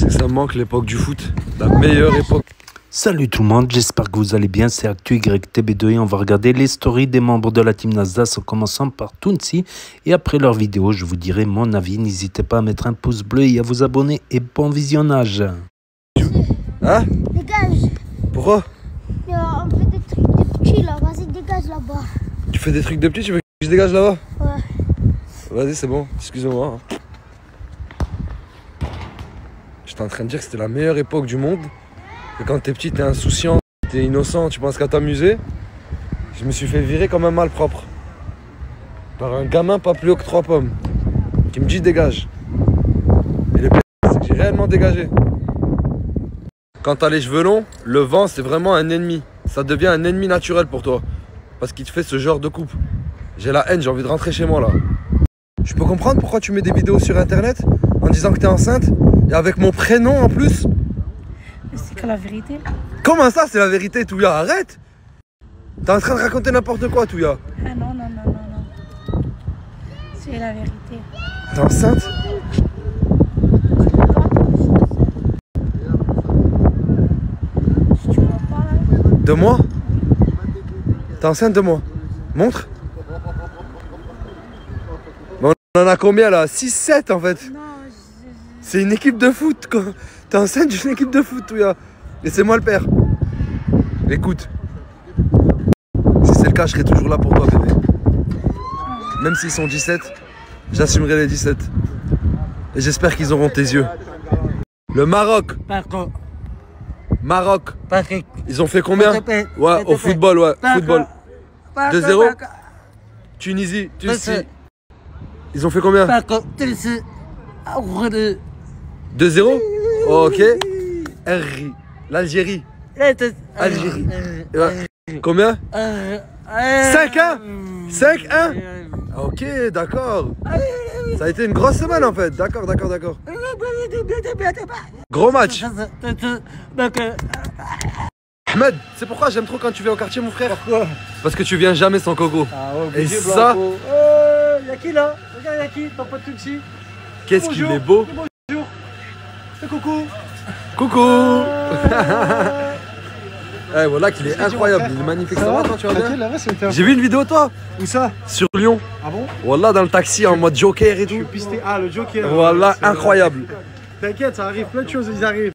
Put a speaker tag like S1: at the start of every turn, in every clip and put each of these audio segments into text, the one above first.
S1: C'est que ça me manque l'époque du foot. La meilleure époque.
S2: Salut tout le monde, j'espère que vous allez bien, c'est ActuYTB2 et on va regarder les stories des membres de la team Nasdaq en commençant par Tounsi et après leur vidéo je vous dirai mon avis, n'hésitez pas à mettre un pouce bleu et à vous abonner et bon visionnage.
S1: Hein?
S3: Dégage.
S1: Pourquoi?
S3: On fait des trucs de petits là, vas-y dégage là-bas.
S1: Tu fais des trucs de petits, tu veux que je dégage là-bas?
S3: Ouais.
S1: Vas-y c'est bon, excusez-moi. J'étais en train de dire que c'était la meilleure époque du monde. Que quand t'es petit, t'es insouciant, t'es innocent, tu penses qu'à t'amuser. Je me suis fait virer comme un malpropre. Par un gamin pas plus haut que 3 pommes. Qui me dit dégage. Et le pire, c'est que j'ai réellement dégagé. Quand t'as les cheveux longs, le vent c'est vraiment un ennemi. Ça devient un ennemi naturel pour toi. Parce qu'il te fait ce genre de coupe. J'ai la haine, j'ai envie de rentrer chez moi là. Je peux comprendre pourquoi tu mets des vidéos sur internet en disant que t'es enceinte et avec mon prénom en plus.
S4: C'est que la vérité.
S1: Comment ça, c'est la vérité, Touya? Arrête! T'es en train de raconter n'importe quoi, Touya.
S4: Ah non. C'est la vérité.
S1: T'es enceinte?
S4: Tu vois pas là?
S1: De moi? T'es enceinte de moi? Montre. Mais on en a combien là? 6-7 en fait.
S4: Non,
S1: C'est une équipe de foot, quoi. T'es enceinte d'une équipe de foot, Touya. Et c'est moi le père. Écoute. Si c'est le cas, je serai toujours là pour toi, bébé. Même s'ils sont 17, j'assumerai les 17. Et j'espère qu'ils auront tes yeux. Le Maroc. Maroc.
S5: Patrick.
S1: Ils ont fait combien? Ouais, au football, ouais. Football. 2-0. Tunisie. Ils ont fait combien? 2-0. Oh, ok. L'Algérie. Algérie. Combien? 5-1. 5-1. Ok, d'accord. Ça a été une grosse semaine en fait. D'accord. Gros match. Ahmed, c'est pourquoi j'aime trop quand tu viens au quartier, mon frère.
S5: Pourquoi?
S1: Parce que tu viens jamais sans Coco.
S5: Ah ouais,
S1: Et
S5: obligé,
S1: ça,
S5: y'a qui là? Regarde, y'a qui? Ton pote Tounsi.
S1: qu'est-ce qu'il est beau.
S5: Bonjour. C'est coucou.
S1: Coucou. Eh, voilà qu'il est incroyable, il est magnifique. Ça va, toi, tu vas bien? J'ai vu une vidéo, toi.
S5: Où ça?
S1: Sur Lyon.
S5: Ah bon?
S1: Voilà, dans le taxi en mode Joker et
S5: Je
S1: tout.
S5: suis pisté. Ah, le Joker.
S1: Voilà, incroyable.
S5: T'inquiète, ça arrive, plein de choses, ils arrivent.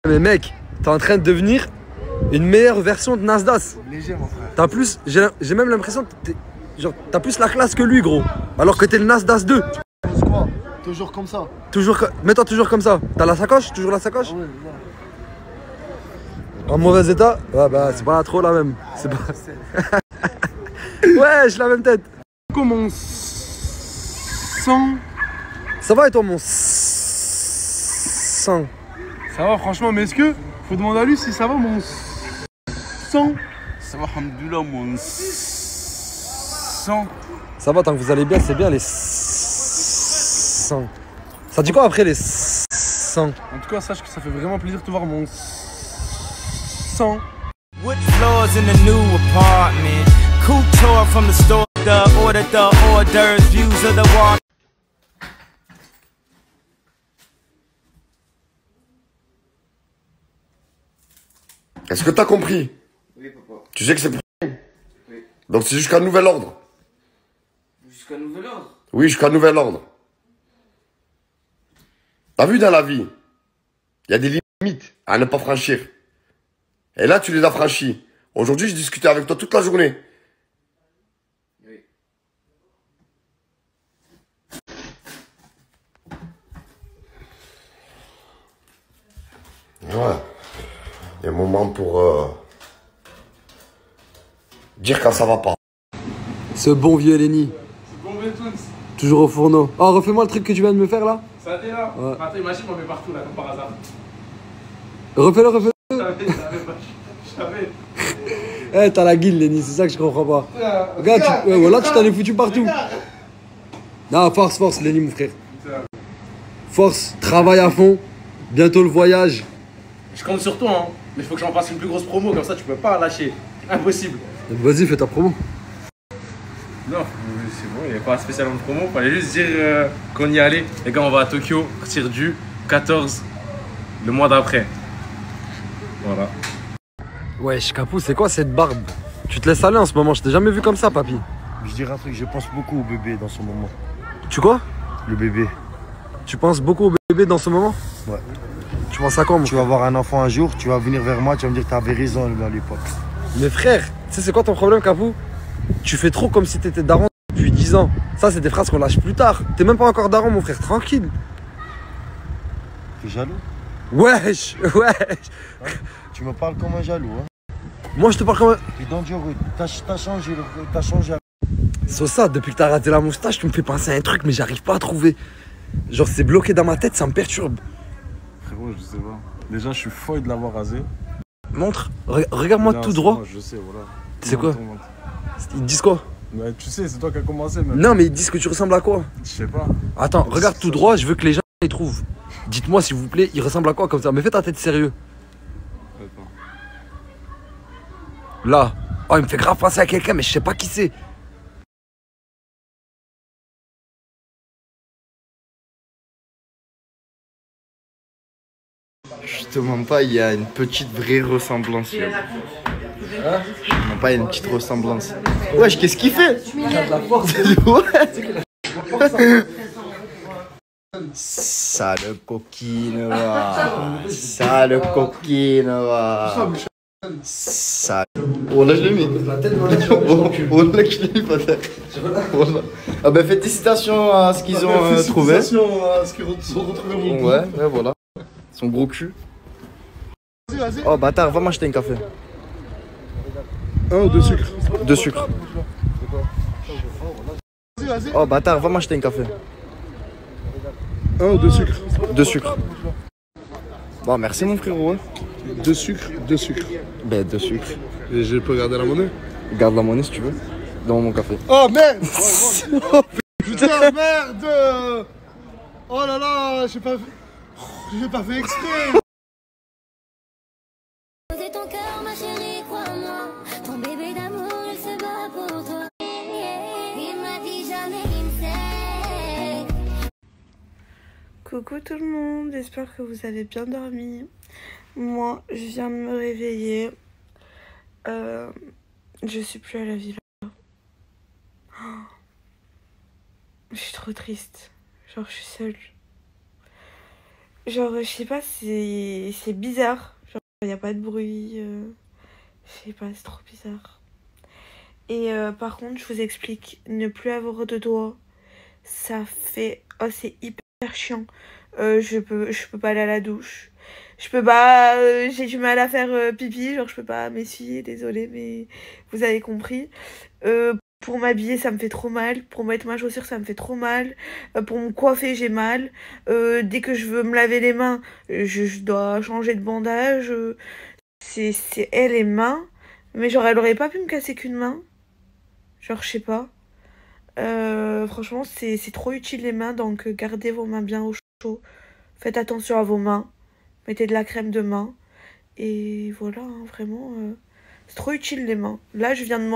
S1: Mais mec, t'es en train de devenir une meilleure version de Nasdaq.
S5: Léger, mon frère.
S1: T'as plus, j'ai même l'impression que t'as plus la classe que lui, gros. Alors que t'es le Nasdaq 2.
S5: C'est quoi? Toujours comme ça.
S1: Mets-toi toujours comme ça. T'as la sacoche? Toujours la sacoche?
S5: Ouais.
S1: En mauvais état? Ouais, bah, c'est pas trop la même. C'est pas. Ouais, j'ai la même tête.
S5: Comment sang?
S1: Ça va et toi, mon sang?
S5: Ça va, franchement, mais est-ce que faut demander à lui si ça va, mon sang?
S6: Ça va, alhamdoulilah, mon sang.
S1: Ça va, tant que vous allez bien, c'est bien les sangs. Ça dit quoi après les sangs?
S5: En tout cas, sache que ça fait vraiment plaisir de te voir, mon sang.
S6: Wood floors in the new apartment. Cool tour from the store. The hors d'oeuvres, views of the water.
S7: Est-ce que t'as compris?
S6: Oui, papa.
S7: Tu sais que c'est pour...
S6: Oui.
S7: Donc c'est jusqu'à nouvel ordre.
S6: Jusqu'à nouvel ordre.
S7: Oui, jusqu'à nouvel ordre. T'as vu dans la vie, il y a des limites à ne pas franchir. Et là, tu les as franchies. Aujourd'hui, j'ai discuté avec toi toute la journée.
S6: Oui.
S7: Ouais. Il y a un moment pour dire quand ça va pas.
S1: Ce bon vieux Lenny.
S5: Bon, ben, Toons.
S1: Toujours au fourneau. Oh, refais-moi le truc que tu viens de me faire là.
S5: Ça t'est là?
S1: Ouais.
S5: Attends, imagine, on met partout là, comme par hasard.
S1: Refais-le.
S5: Je savais.
S1: Eh, t'as la guille, Lenny, c'est ça que je comprends pas. Regarde, voilà, tu t'en es foutu partout. Non, force, Lenny, mon frère. Force, travaille à fond. Bientôt le voyage.
S5: Je compte sur toi, hein. Mais il faut que j'en fasse une plus grosse promo, comme ça tu peux pas lâcher. Impossible.
S1: Vas-y, fais ta promo.
S5: Non, c'est bon, il n'y avait pas spécialement de promo. Fallait juste dire qu'on y allait. Les gars, on va à Tokyo, à partir du 14 le mois d'après. Voilà.
S1: Wesh, Capou, c'est quoi cette barbe? Tu te laisses aller en ce moment, je t'ai jamais vu comme ça, papy.
S8: Je dirais un truc, je pense beaucoup au bébé dans ce moment.
S1: Tu quoi?
S8: Le bébé.
S1: Tu penses beaucoup au bébé dans ce moment?
S8: Ouais.
S1: Tu penses à quoi, mon
S8: Tu vas avoir un enfant un jour, tu vas venir vers moi, tu vas me dire que t'avais raison à l'époque.
S1: Mais frère, tu sais c'est quoi ton problème, Capou? Tu fais trop comme si t'étais daron depuis 10 ans. Ça, c'est des phrases qu'on lâche plus tard. T'es même pas encore daron, mon frère, tranquille.
S8: T'es jaloux?
S1: Wesh, wesh.
S8: Tu me parles comme un jaloux, hein?
S1: Moi, je te parle comme un...
S8: T'es dangereux, t'as changé, t'as changé.
S1: Sosa, depuis que t'as raté la moustache, tu me fais penser à un truc, mais j'arrive pas à trouver. Genre, c'est bloqué dans ma tête, ça me perturbe.
S9: Frérot, je sais pas. Déjà, je suis folle de l'avoir rasé.
S1: Montre, regarde-moi tout droit.
S9: Moi, je sais, voilà.
S1: C'est quoi?
S9: Montre.
S1: Ils te disent quoi?
S9: Bah, tu sais, c'est toi qui as commencé, même.
S1: Non, mais ils disent que tu ressembles à quoi?
S9: Je sais pas.
S1: Attends, regarde tout droit, je veux que les gens les trouvent. Dites-moi, s'il vous plaît, il ressemble à quoi comme ça? Mais fais ta tête sérieux.
S9: Attends.
S1: Là. Oh, il me fait grave penser à quelqu'un, mais je sais pas qui c'est.
S10: Je te mens pas, il y a une petite vraie ressemblance. Yo. Je te mens pas, il y a une petite ressemblance. Wesh, qu'est-ce qu'il fait? Ouais. Sale coquine, va. Sale coquine, va. Sale. Oh là, je l'ai mis. Oh là, je l'ai mis, peut-être. Ah ben, félicitations à ce qu'ils ont trouvé.
S8: Félicitations à ce qu'ils ont retrouvé mon coup.
S10: Ouais, voilà. Son gros cul. Oh bâtard, va m'acheter un café.
S8: 1 ou 2 sucres?
S10: 2 sucres. Oh bâtard, va m'acheter un café.
S8: 1 ou 2 sucres?
S10: 2 sucres. Bon, merci mon frérot.
S8: 2 sucres, 2 sucres.
S10: Ben 2 sucres.
S8: Et je peux garder la monnaie?
S10: Garde la monnaie si tu veux. Dans mon café.
S8: Oh merde! Oh putain, merde! Oh là là, j'ai pas fait exprès!
S3: Poser ton cœur, ma chérie, crois-moi. Ton bébé d'amour, il se bat pour toi. Il m'a dit jamais il me sait.
S4: Coucou tout le monde, j'espère que vous avez bien dormi. Moi, je viens de me réveiller. Je suis plus à la villa. Oh. Je suis trop triste. Genre, je suis seule. Genre, je sais pas, c'est bizarre. Genre, il n'y a pas de bruit. Je sais pas, c'est trop bizarre. Et par contre, je vous explique, ne plus avoir de doigts, ça fait... Oh, c'est hyper chiant. Je peux pas aller à la douche. Je peux pas... j'ai du mal à faire pipi, genre je peux pas m'essuyer, désolée, mais vous avez compris. Pour m'habiller, ça me fait trop mal. Pour mettre ma chaussure, ça me fait trop mal. Pour me coiffer, j'ai mal. Dès que je veux me laver les mains, je dois changer de bandage. C'est elle les mains. Mais genre, elle aurait pas pu me casser qu'une main. Genre, je sais pas. Franchement, c'est trop utile les mains. Donc, gardez vos mains bien au chaud. Faites attention à vos mains. Mettez de la crème de main. Et voilà, hein, vraiment. C'est trop utile les mains. Là, je viens de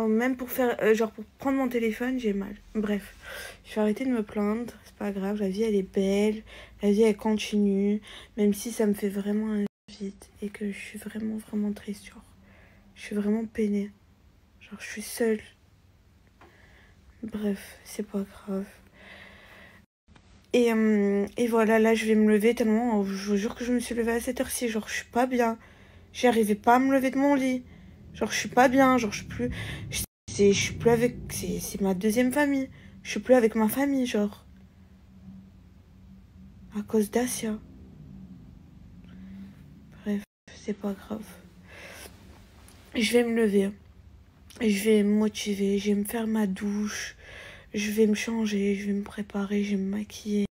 S4: même pour faire... genre, pour prendre mon téléphone, j'ai mal. Bref. Je vais arrêter de me plaindre. C'est pas grave. La vie, elle est belle. La vie, elle continue. Même si ça me fait vraiment un vide. Et que je suis vraiment, vraiment triste. Genre, je suis vraiment peinée. Genre, je suis seule. Bref, c'est pas grave. Et voilà, là, je vais me lever tellement... Je vous jure que je me suis levée à cette heure-ci. Genre, je suis pas bien. J'arrivais pas à me lever de mon lit. Genre, je suis pas bien. Genre, je suis plus avec... C'est ma deuxième famille. Je suis plus avec ma famille, genre. À cause d'Asia. Bref, c'est pas grave. Je vais me lever. Je vais me motiver. Je vais me faire ma douche. Je vais me changer. Je vais me préparer. Je vais me maquiller.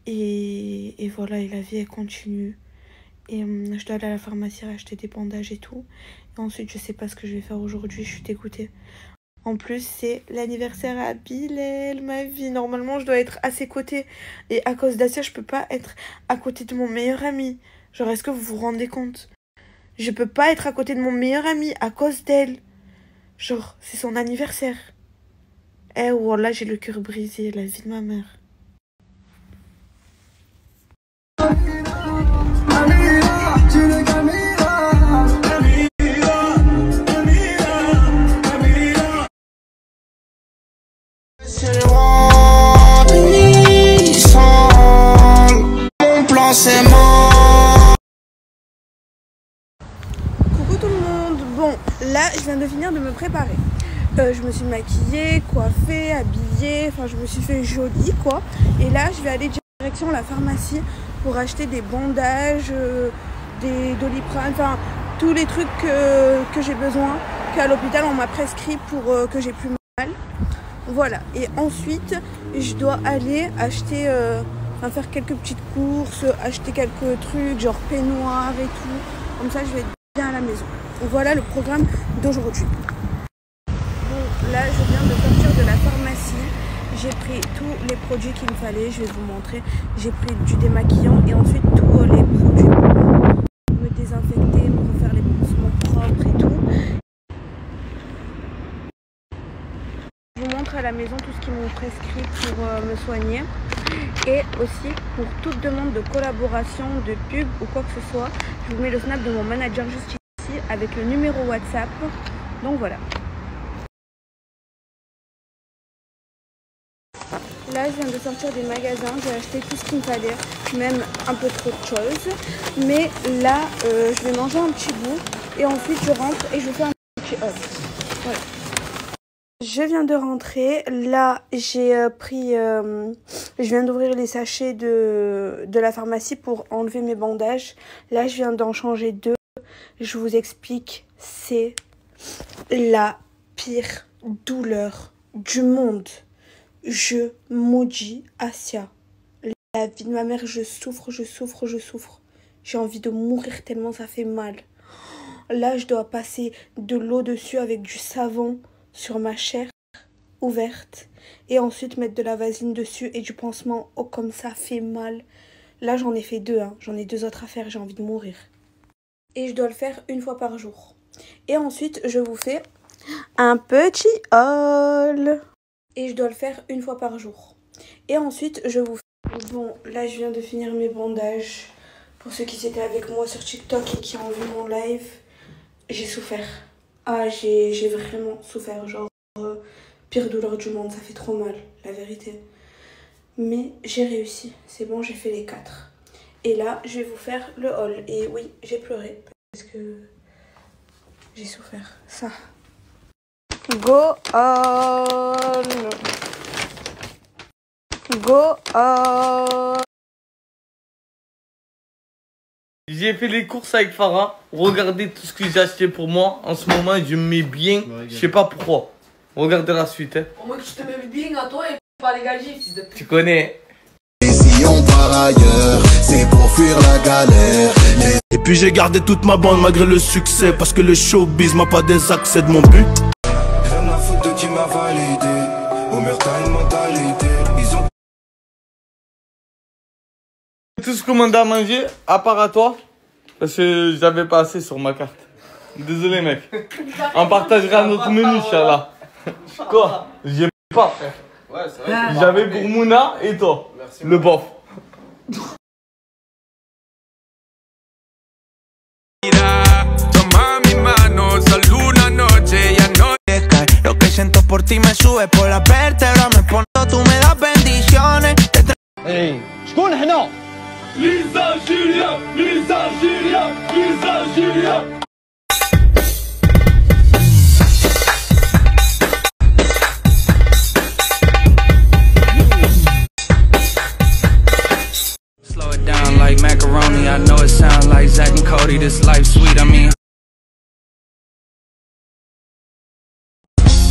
S4: Et voilà, et la vie, elle continue. Et je dois aller à la pharmacie acheter des bandages et tout. Et ensuite, je sais pas ce que je vais faire aujourd'hui. Je suis dégoûtée. En plus, c'est l'anniversaire à Bilal, ma vie. Normalement, je dois être à ses côtés. Et à cause d'Asia, je peux pas être à côté de mon meilleur ami. Genre, est-ce que vous vous rendez compte? Je peux pas être à côté de mon meilleur ami à cause d'elle. Genre, c'est son anniversaire. Eh, voilà, j'ai le cœur brisé. La vie de ma mère.
S6: forcément.
S4: Coucou tout le monde. Bon, là, je viens de finir de me préparer. Je me suis maquillée, coiffée, habillée, enfin je me suis fait jolie quoi. Et là, je vais aller direction la pharmacie pour acheter des bandages, des Doliprane, enfin tous les trucs que j'ai besoin, qu'à l'hôpital on m'a prescrit pour que j'ai plus mal. Voilà, et ensuite je dois aller acheter, faire quelques petites courses, acheter quelques trucs genre peignoir et tout. Comme ça je vais être bien à la maison. Voilà le programme d'aujourd'hui. Bon, là je viens de sortir de la pharmacie. J'ai pris tous les produits qu'il me fallait, je vais vous montrer. J'ai pris du démaquillant et ensuite tous les produits pour me désinfecter, pour faire les pansements propres et tout. Je vous montre à la maison tout ce qu'ils m'ont prescrit pour me soigner. Et aussi pour toute demande de collaboration, de pub ou quoi que ce soit, je vous mets le snap de mon manager juste ici avec le numéro WhatsApp. Donc voilà. Là, je viens de sortir des magasins, j'ai acheté tout ce qu'il me fallait, même un peu trop de choses. Mais là, je vais manger un petit bout et ensuite je rentre et je fais un petit off. Voilà. Je viens de rentrer. Là, j'ai pris... je viens d'ouvrir les sachets de la pharmacie pour enlever mes bandages. Là, je viens d'en changer 2. Je vous explique, c'est la pire douleur du monde. Je maudis Asia. La vie de ma mère, je souffre. J'ai envie de mourir tellement ça fait mal. Là, je dois passer de l'eau dessus avec du savon sur ma chair ouverte. Et ensuite mettre de la vaseline dessus et du pansement. Oh, comme ça fait mal. Là, j'en ai fait 2. J'en ai 2 autres à faire. J'ai envie de mourir. Et je dois le faire 1 fois par jour. Et ensuite, je vous fais un petit haul. Et je dois le faire 1 fois par jour. Et ensuite, je vous fais... Bon, là, je viens de finir mes bandages. Pour ceux qui étaient avec moi sur TikTok et qui ont vu mon live, j'ai souffert. Ah, j'ai vraiment souffert. Genre, pire douleur du monde. Ça fait trop mal, la vérité. Mais j'ai réussi. C'est bon, j'ai fait les 4. Et là, je vais vous faire le haul. Et oui, j'ai pleuré. Parce que j'ai souffert. Ça. Go on. Go on.
S11: J'ai fait les courses avec Farah. Regardez tout ce que j'ai acheté pour moi. En ce moment, je me mets bien. Je sais pas pourquoi. Regardez la suite. Hein.
S12: Au moins que tu te mets bien à toi et pas les gager.
S11: Tu connais.
S13: Et si on part ailleurs, c'est pour fuir la galère. Et puis j'ai gardé toute ma bande malgré le succès. Parce que le showbiz m'a pas désaccès de mon but. Rien à foutre de qui m'a validé. Au mur t'as une mentalité. Ils ont
S11: Tout ce commandé à manger, à part à toi. Parce que j'avais pas assez sur ma carte. Désolé mec. On partagera notre menu, Inch'Allah. Quoi? J'ai pas.
S5: Ouais, c'est vrai.
S11: J'avais pour Mouna et toi. Merci, le bof.
S6: Toma mi mano, solo una noche, ya no lo que siento por ti me sube por la vértebra, me pone tú me das bendiciones.
S11: Hey, شكون هنا؟ ليزا جيليا، ليزا جيليا، ليزا جيليا.
S6: Slow it down like macaroni, I know it sounds like Zack and Cody, this life sweet, I mean.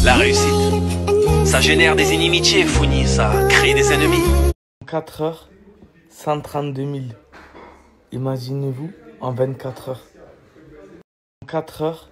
S14: La réussite, ça génère des inimitiés, Founi, ça crée des ennemis.
S11: 4 heures, 132 000. Imaginez-vous en 24 heures. 4 heures.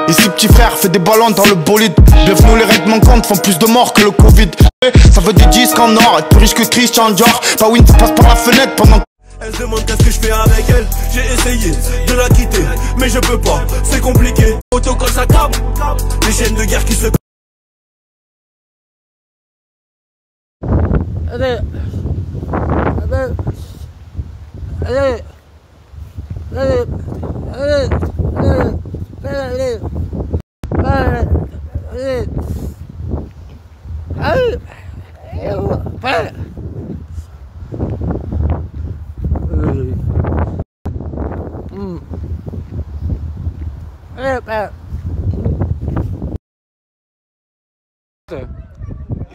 S13: Ici petit frère fait des ballons dans le bolide. Bienvenue les règles manquantes font plus de morts que le Covid. Ça veut des disques en or, être plus riche que Christian Dior. Bah oui, ça passe par la fenêtre pendant. Elle se demande qu'est-ce que je fais avec elle. J'ai essayé de la quitter, mais je peux pas, c'est compliqué. Auto quand ça câble, les chaînes de guerre qui se.
S15: Allez, allez, allez, allez, allez, allez. Allez, allez, allez, allez,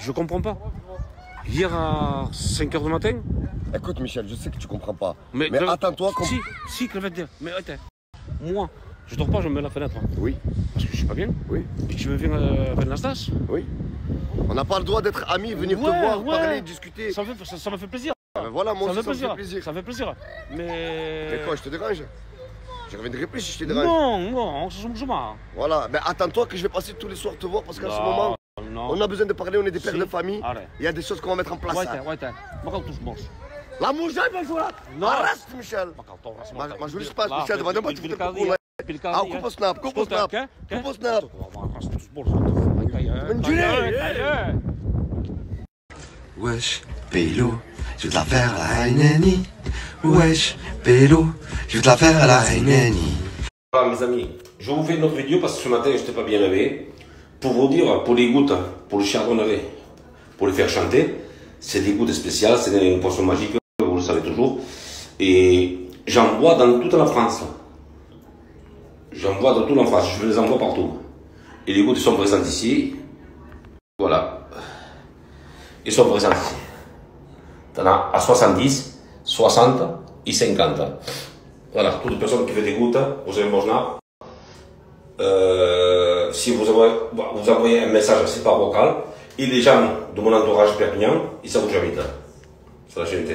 S16: Je comprends pas. Hier à 5h du matin.
S7: Écoute Michel, je sais que tu comprends pas.
S16: Mais
S7: attends-toi comme...
S16: Si, que je vais te dire. Mais attends, moi, je dors pas, je me mets la fenêtre.
S7: Oui.
S16: Parce que je suis pas bien.
S7: Oui.
S16: Et que je me viens avec Nastas.
S7: Oui. On n'a pas le droit d'être amis, venir te voir, parler, discuter.
S16: Ça me fait plaisir.
S7: Voilà, moi
S16: ça
S7: aussi,
S16: me
S7: fait plaisir.
S16: Ça me fait plaisir. Mais
S7: quoi, je te dérange? Je reviendrai plus si je te dérange.
S16: Non, je m'en.
S7: Voilà, mais attends-toi que je vais passer tous les soirs te voir parce qu'à ce moment, on a besoin de parler, on est des pères de famille. Il y a des choses qu'on va mettre en place. La mouche, elle va jouer là. Arrête, Michel. Ma jolie se passe, Michel, demande-moi tu fais le coup là. Ah, coupe au snap, coupe au snap. Coupe au snap.
S17: Wesh, Pélo, je vais te la faire à la Haineni. Wesh, Pélo, je vais te la faire à la Haineni.
S14: Voilà mes amis, je vous fais une autre vidéo parce que ce matin je n'étais pas bien levé. Pour vous dire, pour les gouttes, pour le chardonnay, pour les faire chanter, c'est des gouttes spéciales, c'est une poisson magique, vous le savez toujours. Et j'en bois dans toute la France. J'en bois dans toute la France, je les envoie partout. Et les gouttes sont présentes ici. Voilà. Ils sont présents ici. T'en as à 70, 60 et 50. Voilà, toutes les personnes qui font des gouttes, vous avez mon genre. Si vous envoyez un message, c'est par vocal. Et les gens de mon entourage Perpignan, ils savent où j'habite. C'est la chaîne.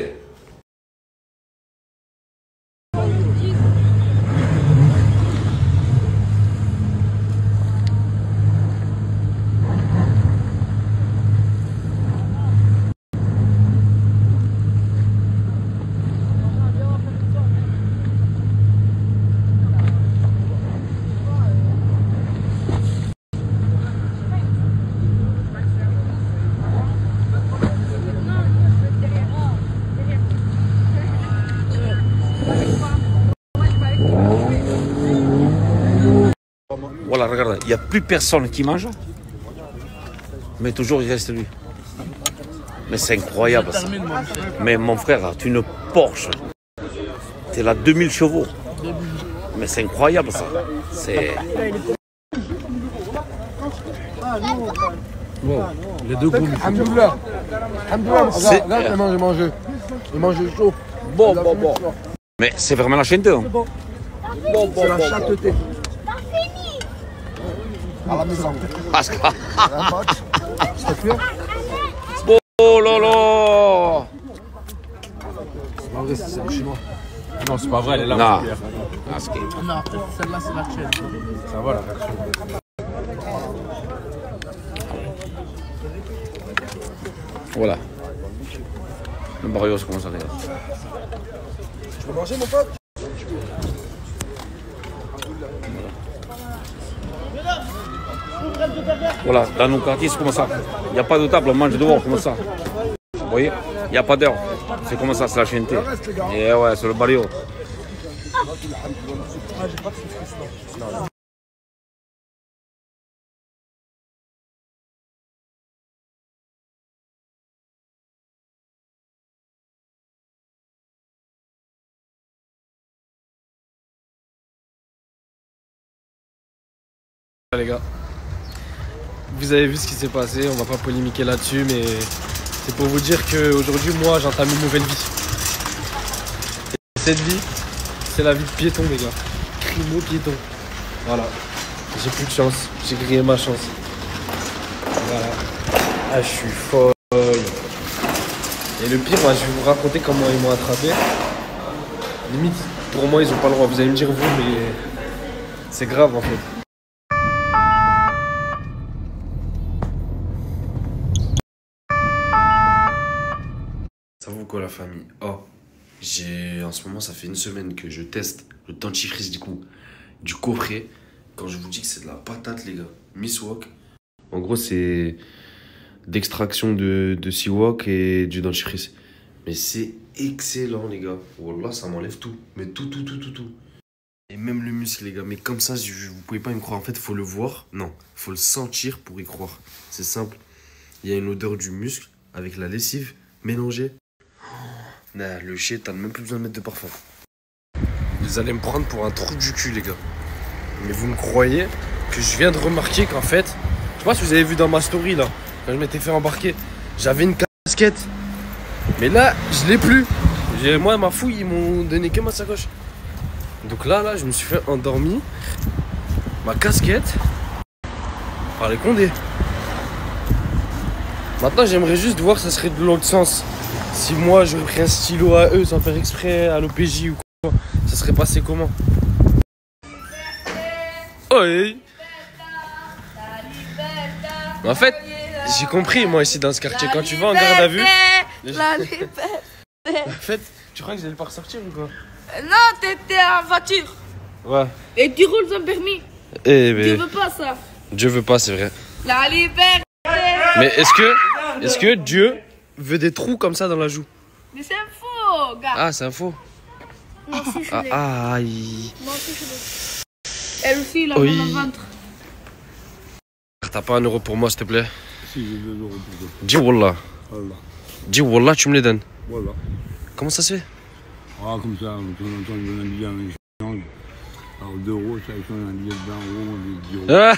S16: Voilà, regarde, il n'y a plus personne qui mange, mais toujours il reste lui. Mais c'est incroyable ça. Mais mon frère, tu une Porsche, t'es là 2000 chevaux. Mais c'est incroyable ça. C'est...
S1: Bon, les deux goûts. Alhamdoulilah. Alhamdoulilah, regarde, j'ai mangé. J'ai mangé chaud.
S16: Bon. Mais c'est vraiment la chaîne. Hein.
S1: C'est la chasteté. À la maison.
S16: Parce que...
S1: Oh
S16: là là.
S1: C'est pas vrai, c'est le chinois.
S9: Non, c'est pas vrai, elle est là.
S16: Non,
S15: non celle-là, c'est la chaîne.
S9: Ça va, la réaction.
S16: Voilà. Le barrio, ça commence à arriver.
S1: Tu peux manger, mon pote?
S16: Voilà, dans nos quartiers, c'est comme ça. Il n'y a pas de table, on mange dehors, comme ça. Vous voyez? Il n'y a pas d'heure. C'est comme ça, c'est la chaîne. Et ouais, c'est le barrio.
S18: Les gars, vous avez vu ce qui s'est passé, on va pas polémiquer là-dessus, mais c'est pour vous dire qu'aujourd'hui, moi, j'entame une nouvelle vie. Et cette vie, c'est la vie de piéton, les gars. Crimo-piéton. Voilà. J'ai plus de chance, j'ai grillé ma chance. Voilà. Ah, je suis folle. Et le pire, moi, je vais vous raconter comment ils m'ont attrapé. Limite, pour moi, ils ont pas le droit. Vous allez me dire vous, mais c'est grave en fait.
S1: Ça vaut quoi la famille? Oh, en ce moment, ça fait une semaine que je teste le dentifrice du coffret. Quand je vous dis que c'est de la patate, les gars. Miss Wok. En gros, c'est d'extraction de Seawok et du dentifrice. Mais c'est excellent, les gars. Wallah, ça m'enlève tout. Mais tout. Et même le muscle, les gars. Mais comme ça, vous pouvez pas me croire. En fait, faut le voir. Non, faut le sentir pour y croire. C'est simple. Il y a une odeur du muscle avec la lessive mélangée. Nah, le shit, t'as même plus besoin de mettre de parfum. Vous allez me prendre pour un trou du cul, les gars. Mais vous me croyez que je viens de remarquer qu'en fait, je sais pas si vous avez vu dans ma story là, quand je m'étais fait embarquer, j'avais une casquette. Mais là, je l'ai plus. Moi, ma fouille, ils m'ont donné que ma sacoche. Donc là, je me suis fait endormi. Ma casquette par les condés. Maintenant, j'aimerais juste voir ça serait de l'autre sens. Si moi, j'aurais pris un stylo à eux sans faire exprès à l'OPJ ou quoi, ça serait passé comment? Oui. En fait, j'ai compris, moi, ici dans ce quartier, quand tu vas en garde à vue. En fait, tu crois que j'allais pas ressortir ou quoi?
S12: Non, t'étais en voiture.
S1: Ouais.
S12: Et tu roules sans permis.
S1: Eh ben.
S12: Tu veux pas ça?
S1: Dieu veut pas, c'est vrai.
S12: La liberté.
S1: Mais est-ce que Dieu veut des trous comme ça dans la joue?
S12: Mais c'est faux, gars.
S1: Ah, c'est un faux.
S12: Moi aussi, je l'ai.
S1: Aïe.
S12: Moi aussi, je l'ai. Elle aussi, là,
S1: Oui.
S12: dans le ventre.
S1: T'as pas 1 euro pour moi, s'il te plaît?
S9: Si, j'ai 2 euros pour toi.
S1: Dis Wallah.
S9: Voilà.
S1: Dis Wallah, tu me les donnes.
S9: Voilà.
S1: Comment ça se fait?
S9: Ah, comme ça, on entend une bonne billet en échange. Alors 2 euros, ça échange un billet de 20 euros, des 10 euros.
S1: Ah.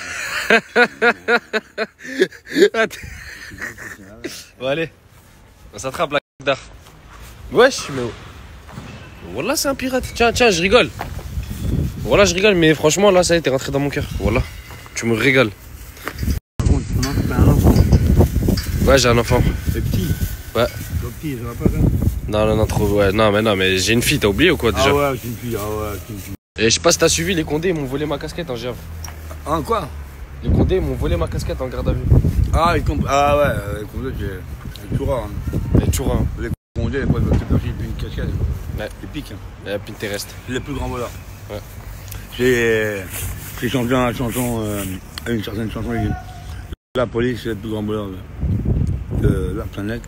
S1: Bon, allez. On s'attrape la d'art. Wesh, mais. Wallah, c'est un pirate. Tiens, je rigole. Voilà, je rigole, mais franchement, là, ça a été rentré dans mon cœur. Voilà. Tu me régales.
S9: Par contre, t'as un enfant.
S1: Ouais, j'ai un enfant.
S9: C'est petit.
S1: Ouais.
S9: C'est petit, ça va pas, ça?
S1: Non, trop. Ouais, non, mais j'ai une fille, t'as oublié ou quoi déjà?
S9: Ah ouais, c'est une fille, c'est une fille.
S1: Et je sais pas si t'as suivi, les Condés, ils m'ont volé ma casquette en GAV.
S9: Ah, quoi?
S1: Les Condés, ils m'ont volé ma casquette en garde à vue.
S9: Ah, ouais, les Condés, c'est tout rare. Hein.
S1: Les Tourins.
S9: Les Condés, les potes de Percy, puis une casquette.
S1: Ouais.
S9: Les piques. Hein.
S1: Et Pinterest.
S9: C'est les plus grands voleurs.
S1: Ouais.
S9: J'ai chanté la chanson, une certaine chanson. La police, c'est les plus grands voleurs de la planète.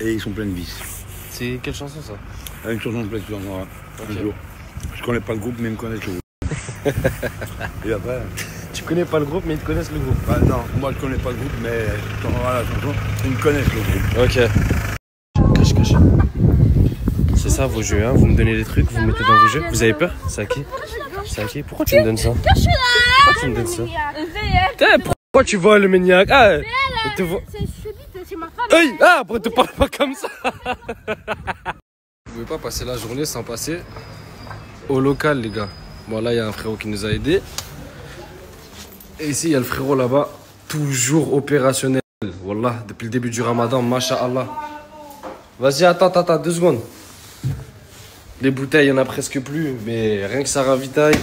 S9: Et ils sont pleins de vices.
S1: C'est quelle chanson ça?
S9: Une chanson de plaisir, un jour. Je connais pas le groupe, mais ils me connaissent le groupe. Et après.
S1: Tu connais pas le groupe, mais ils te connaissent le groupe.
S9: Bah non, moi je connais pas le groupe, mais tu entendras la chanson, ils me connaissent le groupe.
S1: Ok. Cache. C'est ça vos jeux, hein? Vous me donnez des trucs, vous me mettez dans vos jeux. Vous avez peur? C'est à qui? C'est à qui? Pourquoi tu me donnes ça? Pourquoi tu me donnes ça? Pourquoi tu vois le maniaque? Ah,
S12: C'est ma femme.
S1: hey, après te parle pas comme ça. Vous pouvez pas passer la journée sans passer au local, les gars. Bon, là, il y a un frérot qui nous a aidés. Et ici, il y a le frérot là-bas, toujours opérationnel. Wallah, depuis le début du ramadan, masha'Allah. Vas-y, attends, 2 secondes. Les bouteilles, il n'y en a presque plus, mais rien que ça ravitaille.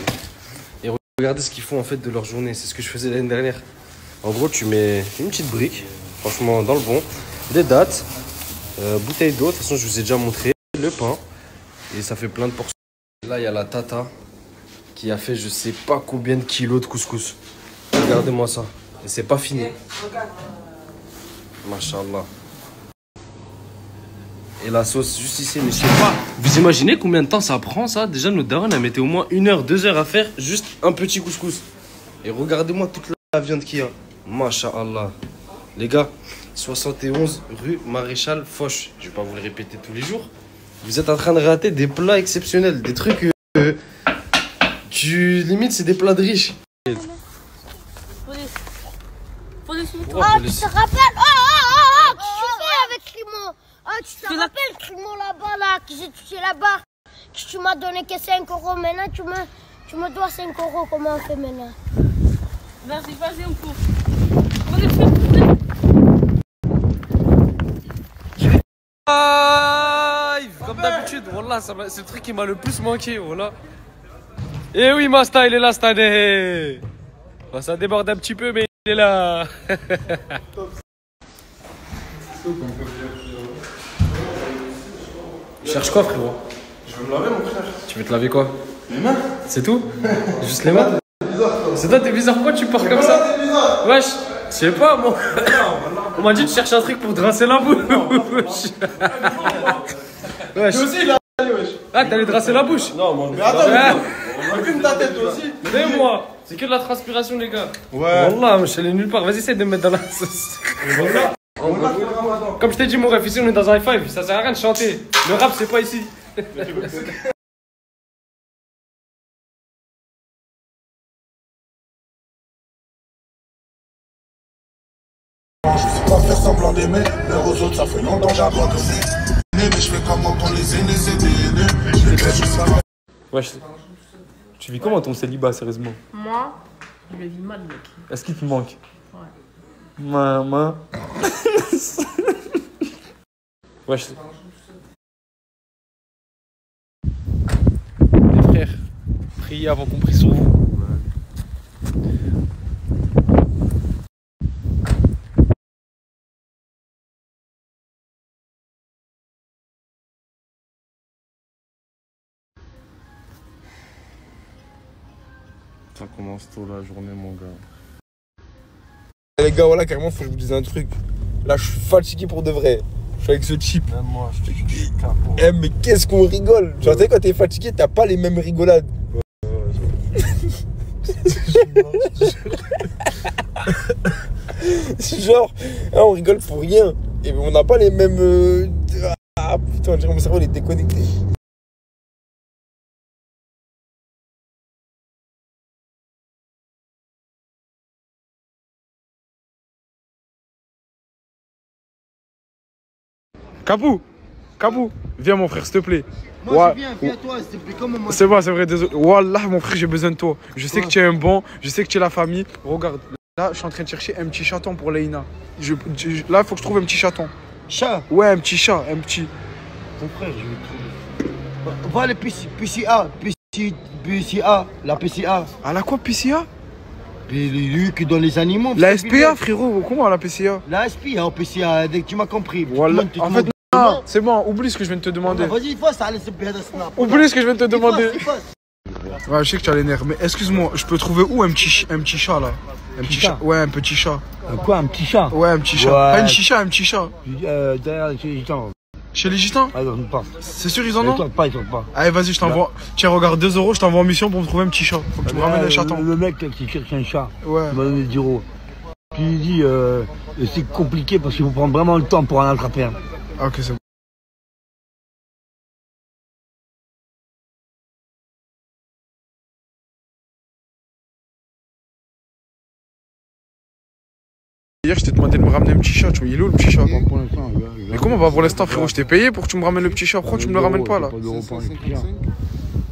S1: Et regardez ce qu'ils font en fait de leur journée. C'est ce que je faisais l'année dernière. En gros, tu mets une petite brique, franchement, dans le bon, des dattes, bouteille d'eau. De toute façon, je vous ai déjà montré le pain. Et ça fait plein de portions. Là, il y a la tata qui a fait je sais pas combien de kilos de couscous. Regardez-moi ça. Et c'est pas fini. Masha'Allah. Et la sauce juste ici, mais je sais pas. Vous imaginez combien de temps ça prend ça? Déjà, notre daronne, elle mettait au moins 1 heure, 2 heures à faire juste un petit couscous. Et regardez-moi toute la viande qu'il y a. Masha'Allah. Les gars, 71 rue Maréchal Foch. Je vais pas vous le répéter tous les jours. Vous êtes en train de rater des plats exceptionnels. Des trucs limite, c'est des plats de riches.
S12: Police.
S3: Ah, tu te rappelles? Oh, qu'est-ce que tu fais avec Crimo? Oh, tu te rappelles Crimo là-bas, là, que j'ai touché là-bas, que tu m'as donné que 5 €. Maintenant, tu me dois 5 €. Comment on fait maintenant?
S12: Vas-y, on court.
S18: Comme d'habitude, voilà, c'est le truc qui m'a le plus manqué, voilà. Et oui, Masta, il est là cette année. Bah, ça déborde un petit peu, mais il est là. Tu cherches quoi, frérot?
S8: Je veux me laver, mon frère.
S18: Tu veux te laver quoi?
S8: Les mains.
S18: C'est tout? Juste les mains? C'est toi, t'es bizarre, pourquoi tu pars comme ça? Wesh, je sais pas, moi. On m'a dit tu cherches un truc pour te rincer la bouche. Wesh.
S8: Toi aussi, il a wesh.
S18: Ah, t'allais te rincer la bouche?
S8: Non, moi, mais attends, on allume ta tête, toi aussi.
S18: Mais moi, c'est que de la transpiration, les gars.
S8: Ouais.
S18: Wallah, je suis allé nulle part. Vas-y, essaye de me mettre dans la sauce. Comme je t'ai dit, mon ref, ici, on est dans un high five. Ça sert à rien de chanter. Le rap, c'est pas ici.
S13: Je sais pas faire semblant d'aimer, leur aux autres ça fait longtemps que j'abandonne. Mais je fais comment pour les aînés, c'est des aînés. Je les crée, je sais pas.
S18: Wesh, tu vis comment ton célibat, sérieusement?
S12: Moi, je le vis mal, mec.
S18: Est-ce qu'il te manque?
S12: Ouais.
S18: Maman. Wesh. Les frères, priez avant qu'on prie sur vous.
S11: Ça commence tôt la journée, mon gars.
S1: Les gars, voilà, carrément, faut que je vous dise un truc. Là, je suis fatigué pour de vrai. Je suis avec ce chip.
S11: Même moi, je suis capot.
S1: Eh, mais qu'est-ce qu'on rigole! Genre, tu sais, quand t'es fatigué, t'as pas les mêmes rigolades. C'est genre, hein, on rigole pour rien. Et on n'a pas les mêmes. Ah putain, mon cerveau il est déconnecté.
S8: Kabou, viens mon frère, s'il te plaît.
S10: Moi je viens toi, s'il te plaît, comment moi.
S8: C'est bon, c'est vrai, désolé. Wallah, mon frère, j'ai besoin de toi. Je sais que tu es un bon, je sais que tu es la famille. Regarde, là, je suis en train de chercher un petit chaton pour Leïna. Là, il faut que je trouve un petit chaton.
S10: Chat?
S8: Ouais, un petit chat, un petit.
S10: Mon frère, je vais trouver. Va le PCA, la PCA.
S8: Ah, la quoi, PCA?
S10: Lui qui donne les animaux.
S8: La SPA, frérot, comment la PCA?
S10: La SPA, au PCA, tu m'as compris.
S8: Voilà. En fait, non, c'est bon, oublie ce que je viens de te demander.
S10: Vas-y, ça allait se perdre.
S8: Oublie ce que je viens de te demander. Ouais, je sais que tu as les nerfs, mais excuse-moi, je peux trouver où un petit chat là? Un petit chat? Ouais, un petit chat.
S10: Quoi, un petit chat?
S8: Ouais, un petit chat.
S10: Ouais.
S8: Pas une chicha, un petit chat.
S10: Derrière chez les gitans.
S8: Chez les gitans?
S10: Ah, ils pas.
S8: C'est sûr, ils en ont?
S10: Ils sortent pas.
S8: Allez, vas-y, je t'envoie. Tiens, regarde, 2 €, je t'envoie en mission pour me trouver un petit chat. Faut que tu me ramènes un chaton.
S10: Le mec qui cherche un chat,
S8: ouais.
S10: il m'a donné 10 €. Puis il dit, c'est compliqué parce qu'il faut prendre vraiment le temps pour en attraper un.
S8: Ah, ok, c'est bon. Hier, je t'ai demandé de me ramener un petit chat, tu vois, il est où le petit chat?
S10: Pour l'instant,
S8: mais comment va pour l'instant, frérot? Je t'ai payé pour que tu me ramènes le petit chat, pourquoi tu me le ramènes pas là?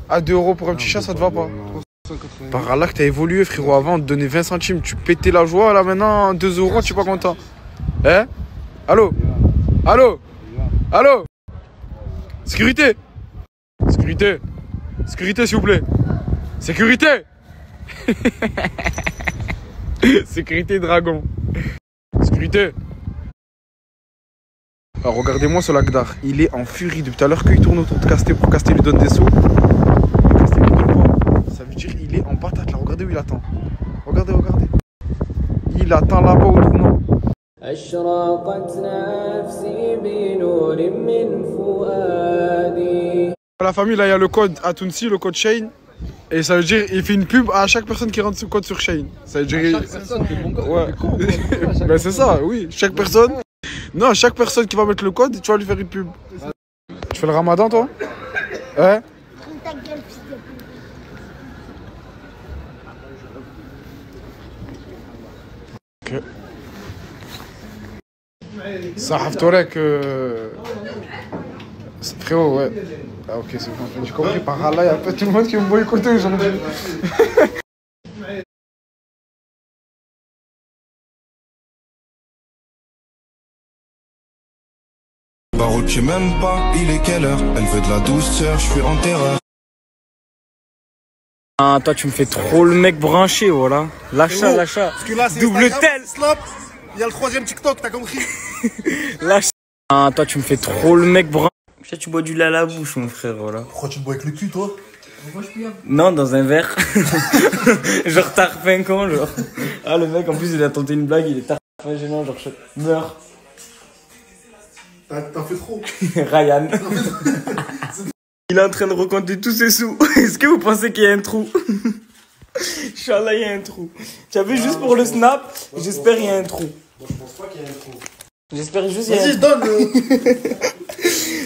S8: Ah, 2 € pour un petit chat, ça te va pas? Par là que t'as évolué, frérot. Avant, on te donnait 20 centimes, tu pétais la joie, là maintenant, 2 €, tu es pas content. Hein? Allô? Allô? Allô? Sécurité? Sécurité? Sécurité, s'il vous plaît. Sécurité? Sécurité dragon. Sécurité. Alors regardez-moi ce Lagdar. Il est en furie depuis tout à l'heure qu'il tourne autour de Casté pour Casté lui donne des sous. Casté lui donne pas. Ça veut dire qu'il est en patate là. Regardez où il attend. Regardez. Il attend là-bas au tournant. La famille là il y a le code à Tounsi, le code Shane. Et ça veut dire il fait une pub à chaque personne qui rentre ce code sur Shane. Ça veut dire. Chaque personne, ouais. Ben c'est ça, oui. Chaque personne. Non, chaque personne qui va mettre le code, tu vas lui faire une pub. Tu fais le ramadan toi? Hein? Ok. Ça Haftorek. Frérot, ouais. Ah, ok, c'est bon. J'ai compris. Par là, il y a pas tout le monde qui me boycotte aujourd'hui.
S13: Parole, tu m'aimes pas, il est quelle heure? Elle veut de la douceur, je suis en terreur.
S11: Ah, toi, tu me fais trop le mec branché, voilà. L'achat, l'achat.
S19: Parce que là, c'est
S11: double tel.
S19: Slap. Il y a le 3e TikTok, t'as compris?
S11: L'achat. Ah, toi, tu me fais trop le mec branché. Tu bois du lait à la bouche, mon frère, voilà.
S19: Pourquoi tu bois avec le cul, toi?
S11: Non, dans un verre. Genre, t'as refait quand, genre. Ah, le mec, en plus, il a tenté une blague, il est tarfin gênant, genre, je meurs.
S19: T'as fait trop.
S11: Ryan. Il est en train de recompter tous ses sous. Est-ce que vous pensez qu'il y a un trou? Inch'Allah, il y a un trou. Tu as vu, juste pour le snap, j'espère qu'il y a un trou.
S19: Bon, je pense pas qu'il y a un trou.
S11: J'espère juste qu'il y a un
S19: Vas-y,
S11: trou.
S19: donne.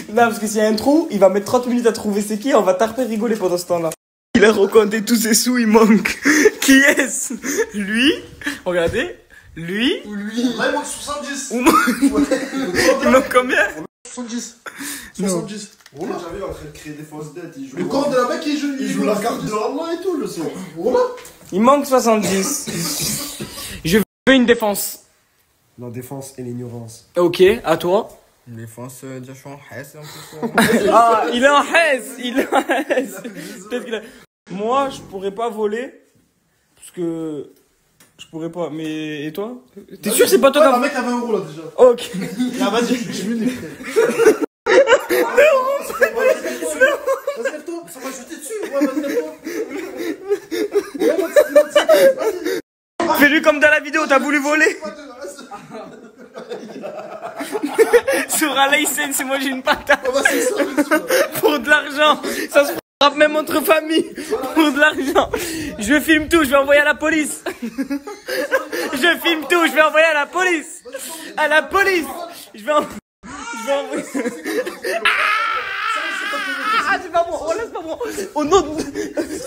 S11: Non, parce que s'il y a un trou, il va mettre 30 minutes à trouver c'est qui, on va tarper rigoler pendant ce temps-là. Il a recompté tous ses sous, il manque. Qui est-ce? Lui? Regardez. Lui?
S19: Ou lui? Là, il manque 70.
S11: Il manque combien?
S19: 70.
S11: Non.
S19: 70.
S10: Voilà. J'avais en train de créer des fausses dettes.
S19: Le compte de la mec, il joue la carte de Allah et tout, le son. Voilà.
S11: Il manque 70. Je veux une défense.
S10: La défense et l'ignorance.
S11: Ok, à toi.
S10: Une défense, déjà, je suis en Hesse en plus.
S11: Ah, il est en Hesse. Il est en Hesse. Peut-être qu'il a... Moi, je pourrais pas voler. Parce que... Je pourrais pas, mais... Et toi? T'es sûr c'est pas toi?
S19: Ouais, la mec a 20 € là déjà.
S11: Ok.
S19: Ah, vas-y, je vais les frères. Vas-y, lève-toi. Ça va jeter dessus. Ouais, vas-y, lève-toi.
S11: Fais-lui comme dans la vidéo, t'as voulu voler. Sur Alaysen, c'est moi j'ai une patate. Pour de l'argent. Ça se frappe même entre familles. Pour de l'argent. Je filme tout, je vais envoyer à la police. Je filme tout, je vais envoyer à la police. À la police. Je vais envoyer. Ah, c'est pas moi. Oh là, c'est pas moi. Au nom de...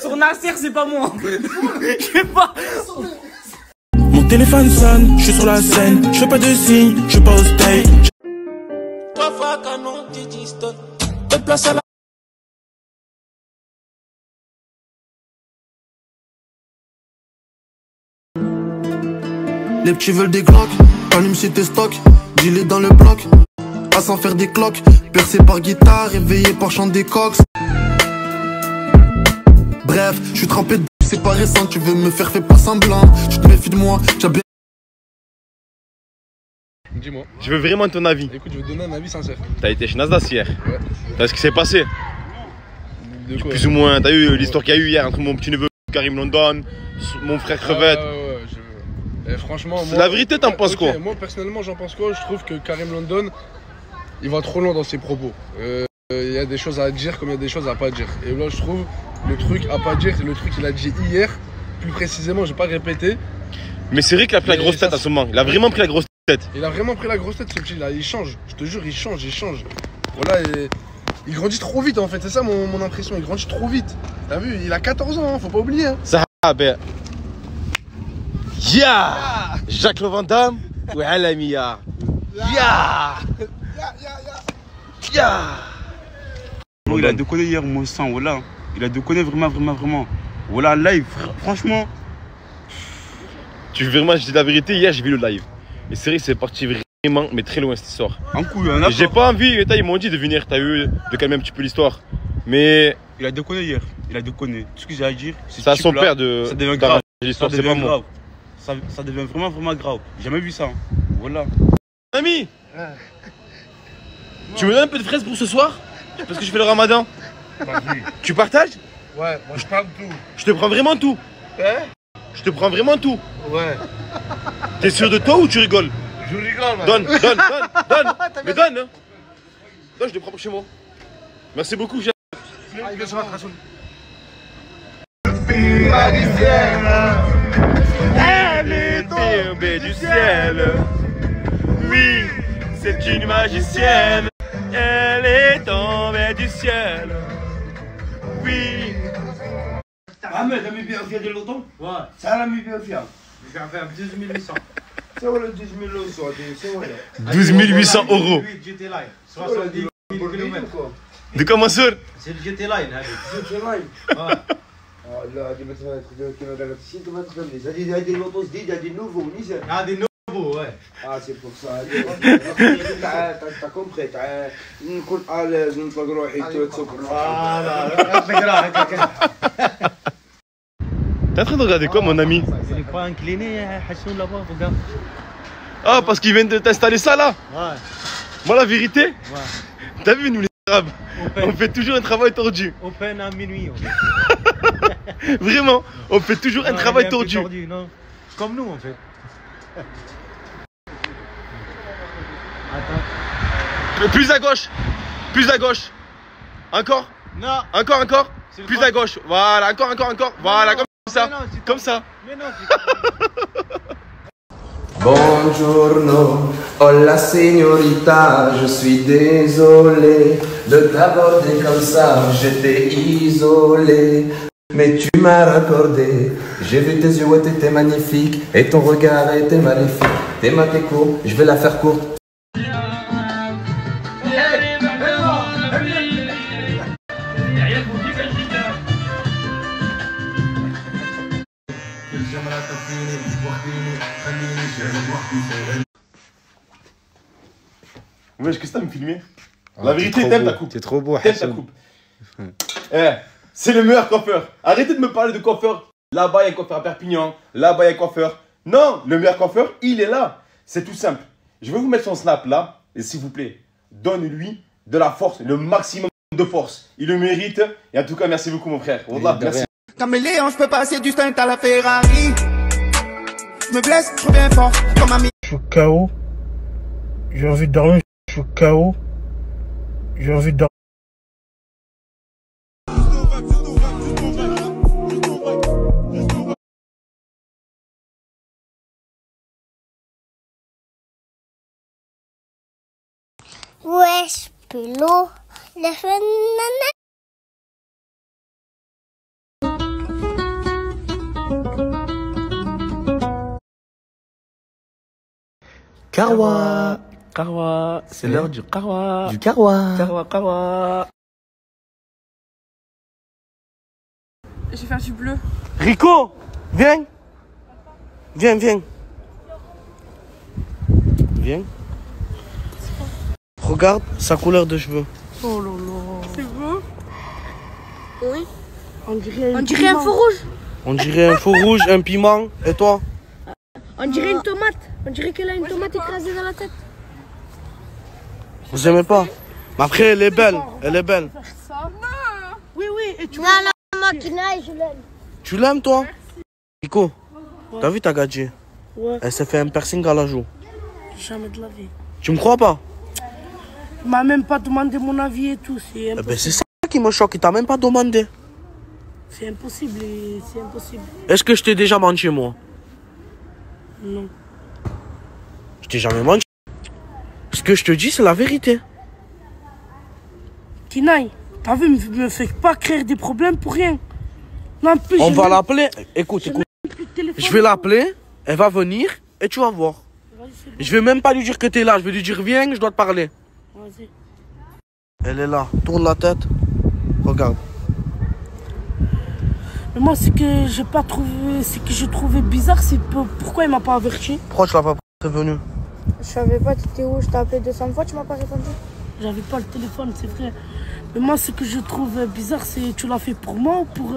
S11: Sur Nasser, c'est pas moi. Je vais pas.
S13: Mon téléphone sonne, je suis sur la scène, je fais pas de signe, je suis pas au stage. Fais place à la... Les petits veulent des glocks, allume si t'es stock, dis-les dans le bloc. À s'en faire des cloques, percé par guitare, réveillé par chant des cox. Bref, je suis trempé de... C'est pas récent, tu veux me faire, fais pas semblant. Tu te méfies de moi, j'ai bien...
S8: Dis-moi.
S5: Je veux vraiment ton avis.
S8: Écoute, je vais te donner un avis sincère.
S5: T'as été chez Nasdaq hier.
S8: Ouais.
S5: T'as ce qui s'est passé?
S8: De quoi?
S5: Plus ou moins. T'as eu l'histoire qu'il y a eu hier entre mon petit neveu Karim London, mon frère Crevette.
S8: Et franchement, moi,
S5: la vérité, t'en penses quoi?
S8: Moi, personnellement, j'en pense quoi? Je trouve que Karim London, il va trop loin dans ses propos. Il y a des choses à dire comme il y a des choses à pas dire. Et là, je trouve le truc à pas dire, c'est le truc qu'il a dit hier. Plus précisément, je vais pas répéter.
S5: Mais c'est vrai qu'il a pris la grosse tête à ce moment. Il a vraiment pris la grosse tête.
S8: Il a vraiment pris la grosse tête, ce petit là. Il change. Je te jure, il change. Voilà, il grandit trop vite en fait. C'est ça mon impression. Il grandit trop vite. T'as vu? Il a 14 ans, hein, faut pas oublier. Hein.
S5: Ça, ben. Ya Jacques Le Van Damme ou Alamia. Ya
S20: Il a déconné hier, moi sans, voilà. Il a déconné vraiment. Voilà, live, franchement.
S5: Tu veux vraiment, je dis la vérité, hier j'ai vu le live. Et c'est vrai que c'est parti vraiment, mais très loin cette histoire.
S20: En couille, hein.
S5: J'ai pas envie, ils m'ont dit de venir, t'as vu, de calmer un petit peu l'histoire. Mais.
S20: Il a déconné hier, il a déconné. Tout ce que j'ai à dire, c'est
S5: ça, son père de.
S20: Ça devient grave.
S5: L'histoire, c'est pas moi.
S20: Ça devient vraiment grave. J'ai jamais vu ça. Hein. Voilà.
S5: Ami, tu me donnes un peu de fraises pour ce soir? Parce que je fais le ramadan. Tu partages?
S8: Ouais, moi je parle tout.
S5: Je te prends vraiment tout.
S8: Hein?
S5: Je te prends vraiment tout.
S8: Ouais.
S5: T'es sûr de toi ou tu rigoles?
S8: Je rigole, man.
S5: Donne. Mais donne, hein. Donne, je te prends pour chez moi. Merci beaucoup, chef.
S8: Ah, il vient sur la trace.
S5: Elle est tombée du ciel. Oui, c'est une magicienne. Elle est tombée du ciel. Oui.
S15: Ahmed, la mi bien de l'automne? Ouais. Ça, la mi bien. Je vais faire 18 800.
S19: C'est vrai, 12 000 euros, c'est vrai.
S5: 12 800 euros.
S19: GT Line, 70 000 km.
S5: De comment ça?
S19: C'est le GT Line. GT Line. Ouais. لا هذه مثلا كيما قال لك السي انت ما تفهمنيش هذه الموطو جديد هذه نوفو نيسان هذه نوفو واه سي بور سا تاع كومبري تاع نكون اليز نطلق روحي تسوق فوالا نطلق روحي.
S5: T'es en train de regarder quoi, mon ami?
S19: Il est pas incliné, Hassoun là-bas, regarde.
S5: Ah, parce qu'il vient de t'installer ça là?
S19: Ouais.
S5: Moi, la vérité, t'as vu, nous les Arabes, on fait toujours un travail tordu.
S19: Open à minuit.
S5: Vraiment, on fait toujours un travail tordu.
S19: Non. Comme nous, en fait.
S5: Attends. Plus à gauche. Plus à gauche. Encore?
S19: Non.
S5: Encore. Plus à gauche. Voilà, encore. Voilà, comme ça. Comme ça.
S19: Mais non,
S17: Buongiorno, hola signorita, je suis désolé de t'aborder comme ça, j'étais isolé. Mais tu m'as raccordé, j'ai vu tes yeux, ouais, t'étais magnifique, et ton regard était maléfique. Tes mains, t'es courtes, je vais la faire courte.
S5: Wesh, qu'est-ce que t'as me filmer? La vérité, t'aimes ta coupe.
S1: T'es trop beau,
S5: T'aimes ta coupe. C'est le meilleur coiffeur. Arrêtez de me parler de coiffeur. Là-bas, il y a un coiffeur à Perpignan. Là-bas, il y a un coiffeur. Non, le meilleur coiffeur, il est là. C'est tout simple. Je vais vous mettre son snap là. Et s'il vous plaît, donne-lui de la force, le maximum de force. Il le mérite. Et en tout cas, merci beaucoup, mon frère. Wallah, merci.
S21: Caméléon, je peux passer du stunt à la Ferrari. Je me blesse, je reviens fort, comme un.
S22: Je suis KO. J'ai envie de dormir. Je suis KO. J'ai envie de dormir.
S3: Wesh, Pélo, la nana.
S22: Karwa. Karwa. C'est l'heure du Karwa. Du Karwa. Karwa.
S4: Je vais faire du bleu.
S22: Rico, viens. Viens. Regarde sa couleur de cheveux.
S4: Oh là là. C'est beau. Oui.
S3: On dirait un feu rouge.
S22: On dirait un feu rouge, un piment. Et toi?
S3: On dirait une tomate. On dirait qu'elle a une tomate écrasée dans la tête.
S22: Vous aimez pas? Mais après, elle est belle.
S4: Ça. Non. Oui. Et tu
S3: non, Kinaï, je l'aime.
S22: Tu l'aimes, toi? Rico, t'as vu ta gadget?
S4: Ouais.
S22: Elle s'est fait un piercing à la joue.
S4: Jamais de la vie.
S22: Tu me crois pas?
S4: Il m'a même pas demandé mon avis et tout. C'est impossible.
S22: Ben c'est ça qui me choque. Il t'a même pas demandé.
S4: C'est impossible.
S22: Est-ce que je t'ai déjà menti, moi?
S4: Non.
S22: Je t'ai jamais menti. Ce que je te dis, c'est la vérité.
S4: Kinaï, t'as vu, me fais pas créer des problèmes pour rien. Non, plus,
S22: on va l'appeler. Écoute. Je vais l'appeler. Elle va venir et tu vas voir. Je vais même pas lui dire que t'es là. Je vais lui dire viens, je dois te parler.
S4: Vas-y.
S22: Elle est là. Tourne la tête. Regarde.
S4: Mais moi, ce que j'ai pas trouvé, ce que j'ai trouvé bizarre, c'est pourquoi il m'a pas averti.
S22: Pourquoi tu l'as pas prévenu?
S3: Je savais pas, tu étais où? Je t'ai appelé 200 fois, tu m'as pas répondu.
S4: J'avais pas le téléphone, c'est vrai. Mais moi, ce que je trouve bizarre, c'est tu l'as fait pour moi ou pour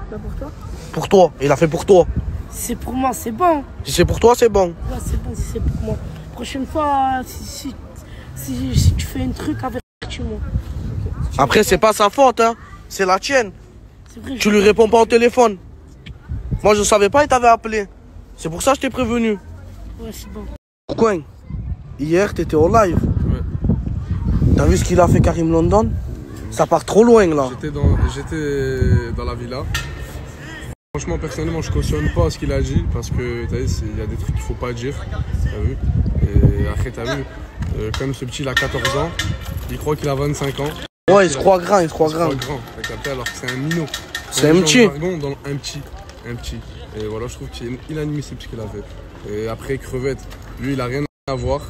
S4: pour toi?
S22: Pour toi. Il a fait pour toi.
S4: Si c'est pour moi, c'est bon.
S22: Si c'est pour toi, c'est bon.
S4: Ouais, c'est bon si c'est pour moi. Prochaine fois, si tu fais un truc, avertis-moi. Okay.
S22: Après, c'est pas sa faute, hein. C'est la tienne.
S4: Vrai,
S22: tu lui réponds pas au téléphone. Moi, je savais pas, il t'avait appelé. C'est pour ça que je t'ai prévenu.
S4: Ouais, c'est bon.
S22: Pourquoi? Hier, t'étais au live. Ouais. T'as vu ce qu'il a fait, Karim London? Ça part trop loin, là.
S8: J'étais dans la villa. Franchement, personnellement, je cautionne pas ce qu'il a dit parce que t'as vu, il y a des trucs qu'il faut pas dire. T'as vu? Et après, t'as vu, comme ce petit, il a 14 ans, il croit qu'il a 25 ans.
S22: Ouais, il se croit grand, il se croit grand.
S8: T'as capté alors que c'est un minot.
S22: C'est un petit.
S8: Un petit. Et voilà, je trouve que c'est inadmissible ce qu'il a fait. Et après, Crevette, lui, il a rien à voir.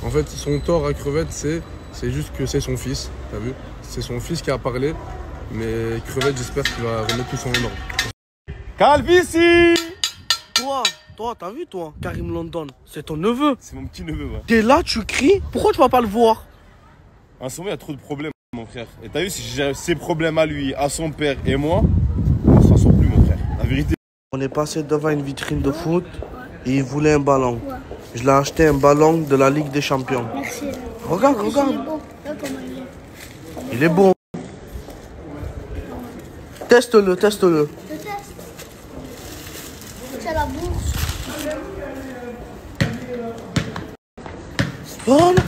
S8: En fait, son tort à Crevette, c'est juste que c'est son fils, t'as vu? C'est son fils qui a parlé, mais Crevette, j'espère qu'il va remettre tout son ordre.
S22: Calvici! Toi, t'as vu, toi, Karim London, c'est ton neveu.
S5: C'est mon petit neveu, ouais.
S22: T'es là, tu cries, pourquoi tu vas pas le voir?
S5: En ce moment, il y a trop de problèmes, mon frère. Et t'as vu, si j'ai ses problèmes à lui, à son père et moi, on s'en sort plus, mon frère. La vérité.
S22: On est passé devant une vitrine de foot et il voulait un ballon. Je l'ai acheté un ballon de la Ligue des Champions.
S3: Merci.
S22: Regarde.
S3: Il est beau. Regarde comment il est.
S22: Il est beau. Teste-le.
S3: Je teste. C'est la bourse.
S22: Voilà.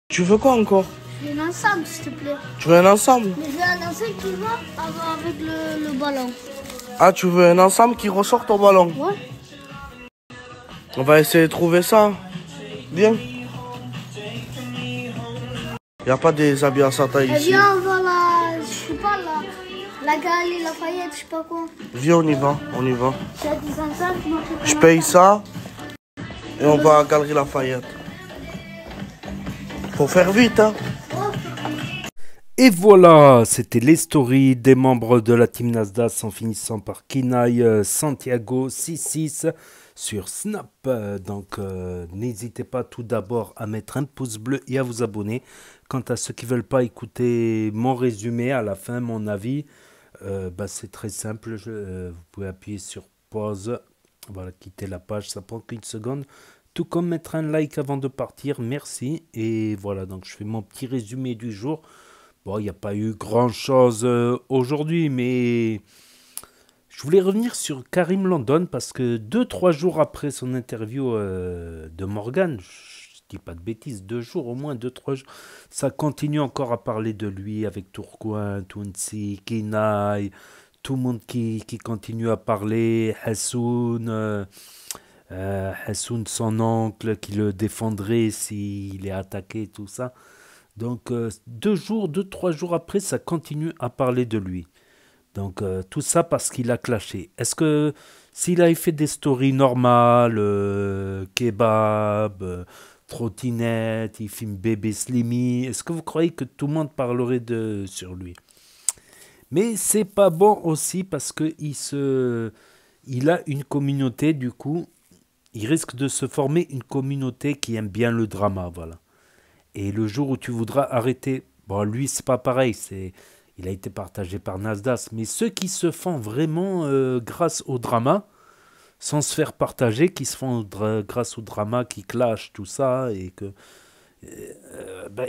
S22: Tu veux quoi encore?
S3: Je veux un ensemble, s'il te plaît.
S22: Tu veux un ensemble?
S3: Mais je veux un ensemble qui va avec le ballon.
S22: Ah, tu veux un ensemble qui ressort ton ballon?
S3: Ouais.
S22: On va essayer de trouver ça. Viens. Il n'y a pas des habits à sa taille ici.
S3: Viens, on va je sais pas, la galerie Lafayette, je sais pas quoi.
S22: Viens, on y va.
S3: J'ai des ensembles,
S22: Je paye ça et on va à la Galerie Lafayette. Faut faire vite, hein.
S2: Et voilà, c'était les stories des membres de la team Nasdaq en finissant par Kinaï Santiago 66 sur Snap. Donc n'hésitez pas tout d'abord à mettre un pouce bleu et à vous abonner. Quant à ceux qui ne veulent pas écouter mon résumé à la fin, mon avis, c'est très simple. Vous pouvez appuyer sur pause. Voilà, quitter la page, ça prend qu'une seconde. Tout comme mettre un like avant de partir, merci. Et voilà, donc je fais mon petit résumé du jour. Bon, il n'y a pas eu grand-chose aujourd'hui, mais je voulais revenir sur Karim London parce que 2-3 jours après son interview de Morgan, je dis pas de bêtises, 2 jours au moins, 2-3 jours, ça continue encore à parler de lui avec Tourcoing, Tounsi, Kinaï, tout le monde qui continue à parler, Hassoun, son oncle, qui le défendrait s'il est attaqué, tout ça. Donc 2-3 jours après, ça continue à parler de lui. Donc tout ça parce qu'il a clashé. Est-ce que s'il avait fait des stories normales, kebab, trottinette, il filme bébé Slimy, est-ce que vous croyez que tout le monde parlerait sur lui? Mais c'est pas bon aussi parce que il a une communauté, du coup, il risque de se former une communauté qui aime bien le drama, voilà. Et le jour où tu voudras arrêter, bon, lui, c'est pas pareil, il a été partagé par Nasdaq, mais ceux qui se font vraiment grâce au drama, sans se faire partager, qui se font grâce au drama, qui clashent, tout ça, et que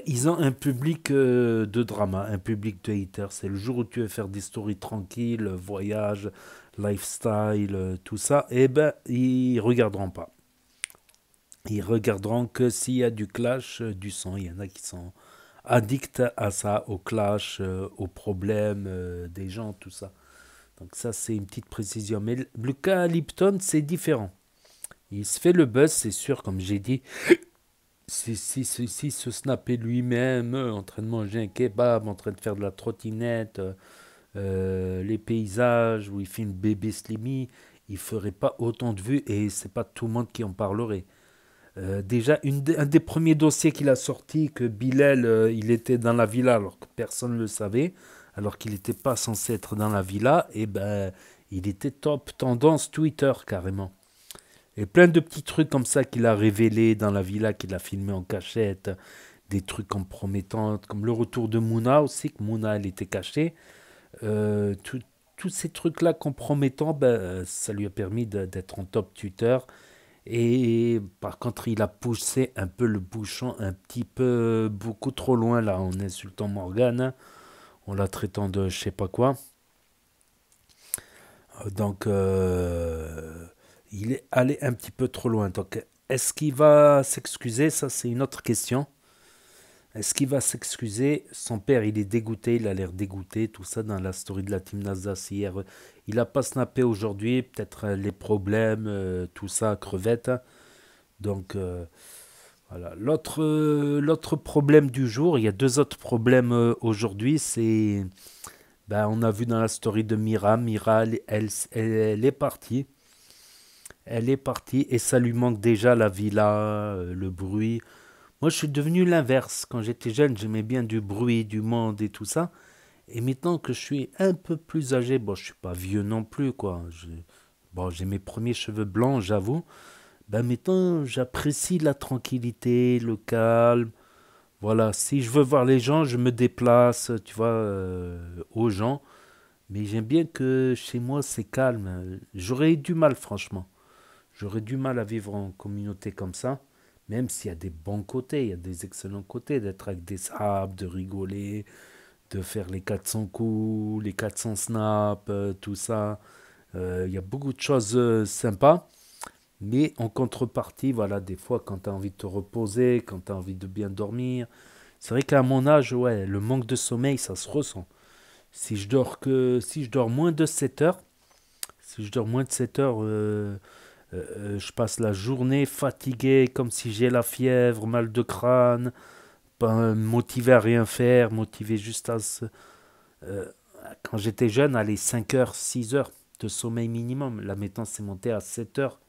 S2: ils ont un public de drama, un public de haters. C'est le jour où tu veux faire des stories tranquilles, voyage, lifestyle, tout ça, et ils regarderont pas. Ils regarderont que s'il y a du clash, du son. Il y en a qui sont addicts à ça, au clash, aux problèmes des gens, tout ça. Donc ça, c'est une petite précision. Mais le cas Lipton, c'est différent. Il se fait le buzz, c'est sûr, comme j'ai dit. Si se snapper lui-même, en train de manger un kebab, en train de faire de la trottinette, les paysages où il filme bébé Slimy, il ferait pas autant de vues et c'est pas tout le monde qui en parlerait. Déjà, un des premiers dossiers qu'il a sorti, que Bilal, il était dans la villa alors que personne ne le savait, alors qu'il n'était pas censé être dans la villa, et il était top tendance Twitter carrément. Et plein de petits trucs comme ça qu'il a révélé dans la villa, qu'il a filmé en cachette, des trucs compromettants, comme le retour de Mouna aussi, que Mouna elle était cachée. Tous ces trucs-là compromettants, ça lui a permis d'être en top Twitter. Et par contre, il a poussé un peu le bouchon un petit peu beaucoup trop loin là, en insultant Morgan, en la traitant de je sais pas quoi. Donc, il est allé un petit peu trop loin. Donc, est-ce qu'il va s'excuser? Ça, c'est une autre question. Est-ce qu'il va s'excuser? Son père, il est dégoûté, il a l'air dégoûté, tout ça dans la story de la team Nasdaq hier. Il n'a pas snappé aujourd'hui, peut-être les problèmes, tout ça, crevette. Donc, voilà. L'autre problème du jour, il y a 2 autres problèmes aujourd'hui, c'est... on a vu dans la story de Mira, elle est partie. Elle est partie et ça lui manque déjà la villa, le bruit. Moi, je suis devenu l'inverse. Quand j'étais jeune, j'aimais bien du bruit, du monde et tout ça. Et maintenant que je suis un peu plus âgé, bon, je suis pas vieux non plus, quoi. Bon, j'ai mes premiers cheveux blancs, j'avoue. Ben maintenant, j'apprécie la tranquillité, le calme. Voilà, si je veux voir les gens, je me déplace, tu vois, aux gens. Mais j'aime bien que chez moi, c'est calme. J'aurais eu du mal, franchement. J'aurais du mal à vivre en communauté comme ça. Même s'il y a des bons côtés, il y a des excellents côtés, d'être avec des sables, de rigoler, de faire les 400 coups, les 400 snaps, tout ça. Il y a beaucoup de choses sympas. Mais en contrepartie, voilà, des fois, quand tu as envie de te reposer, quand tu as envie de bien dormir, c'est vrai qu'à mon âge, ouais, le manque de sommeil, ça se ressent. Si je dors moins de 7 heures, si je dors moins de 7 heures, je passe la journée fatigué, comme si j'ai la fièvre, mal de crâne, pas motivé à rien faire, motivé juste à quand j'étais jeune, allez, 5 heures, 6 heures de sommeil minimum. Là, maintenant, c'est monté à 7 heures.